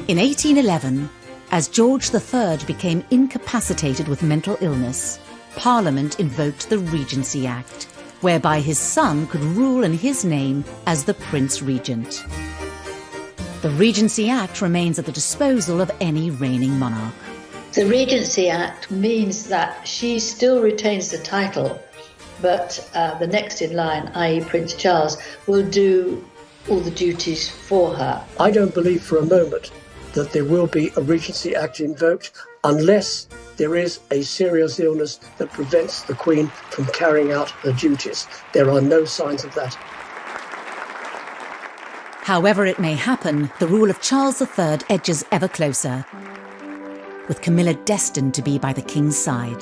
In 1811, as George III became incapacitated with mental illness, Parliament invoked the Regency Act, whereby his son could rule in his name as the Prince Regent. The Regency Act remains at the disposal of any reigning monarch. The Regency Act means that she still retains the title, but the next in line, i.e. Prince Charles, will do all the duties for her. I don't believe for a moment that there will be a Regency Act invoked unless there is a serious illness that prevents the Queen from carrying out her duties. There are no signs of that. However it may happen, the rule of Charles III edges ever closer, with Camilla destined to be by the king's side.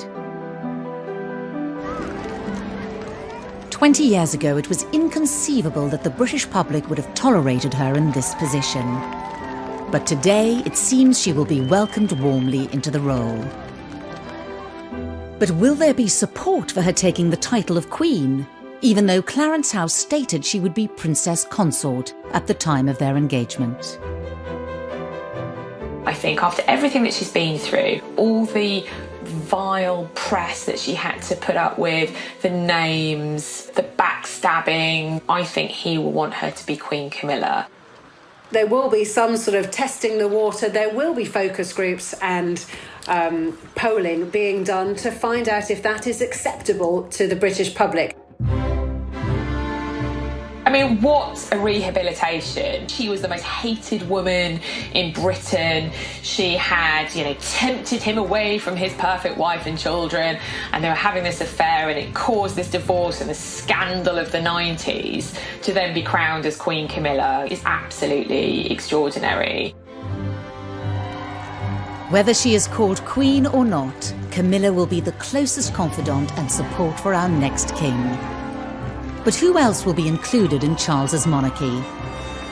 20 years ago, it was inconceivable that the British public would have tolerated her in this position. But today, it seems she will be welcomed warmly into the role. But will there be support for her taking the title of Queen, even though Clarence House stated she would be Princess Consort at the time of their engagement? I think after everything that she's been through, all the vile press that she had to put up with, the names, the backstabbing, I think he will want her to be Queen Camilla. There will be some sort of testing the water. There will be focus groups and polling being done to find out if that is acceptable to the British public. I mean, what a rehabilitation. She was the most hated woman in Britain. She had, tempted him away from his perfect wife and children, and they were having this affair, and it caused this divorce and the scandal of the 90s. To then be crowned as Queen Camilla is absolutely extraordinary. Whether she is called Queen or not, Camilla will be the closest confidant and support for our next king. But who else will be included in Charles's monarchy?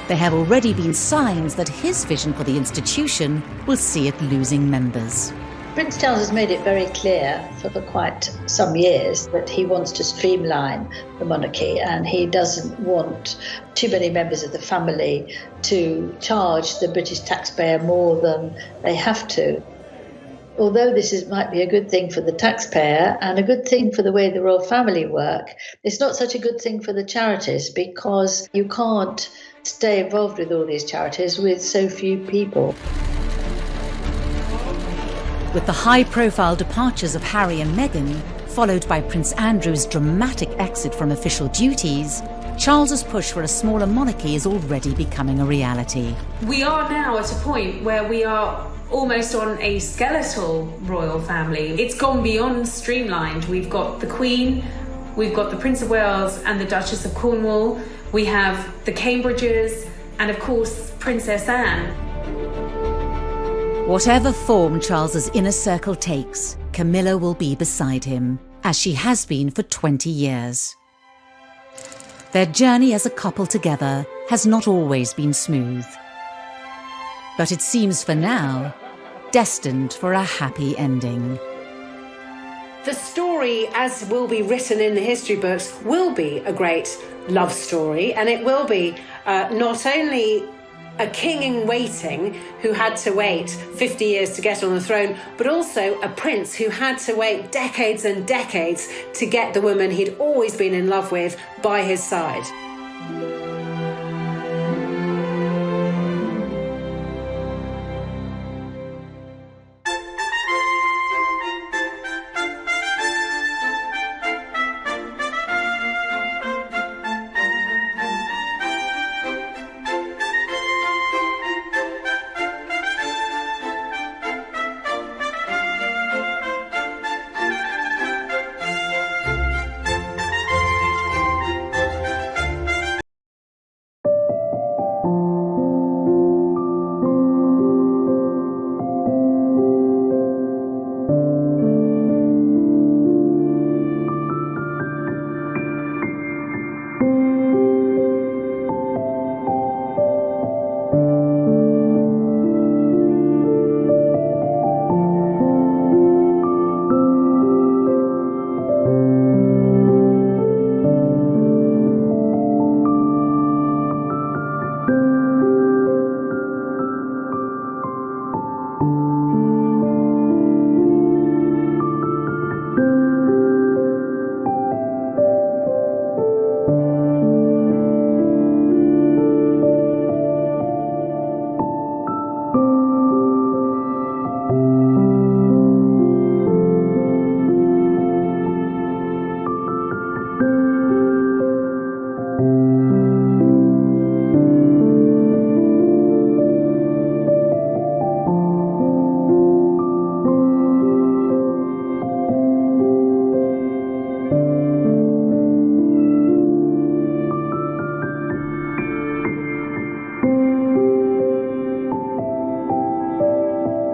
There have already been signs that his vision for the institution will see it losing members. Prince Charles has made it very clear for quite some years that he wants to streamline the monarchy, and he doesn't want too many members of the family to charge the British taxpayer more than they have to. Although this might be a good thing for the taxpayer and a good thing for the way the royal family work, it's not such a good thing for the charities, because you can't stay involved with all these charities with so few people. With the high-profile departures of Harry and Meghan, followed by Prince Andrew's dramatic exit from official duties, Charles's push for a smaller monarchy is already becoming a reality. We are now at a point where we are almost on a skeletal royal family. It's gone beyond streamlined. We've got the Queen, we've got the Prince of Wales and the Duchess of Cornwall, we have the Cambridges, and of course Princess Anne. Whatever form Charles's inner circle takes, Camilla will be beside him, as she has been for 20 years. Their journey as a couple together has not always been smooth. But it seems for now destined for a happy ending. The story, as will be written in the history books, will be a great love story, and it will be not only a king in waiting who had to wait 50 years to get on the throne, but also a prince who had to wait decades and decades to get the woman he'd always been in love with by his side.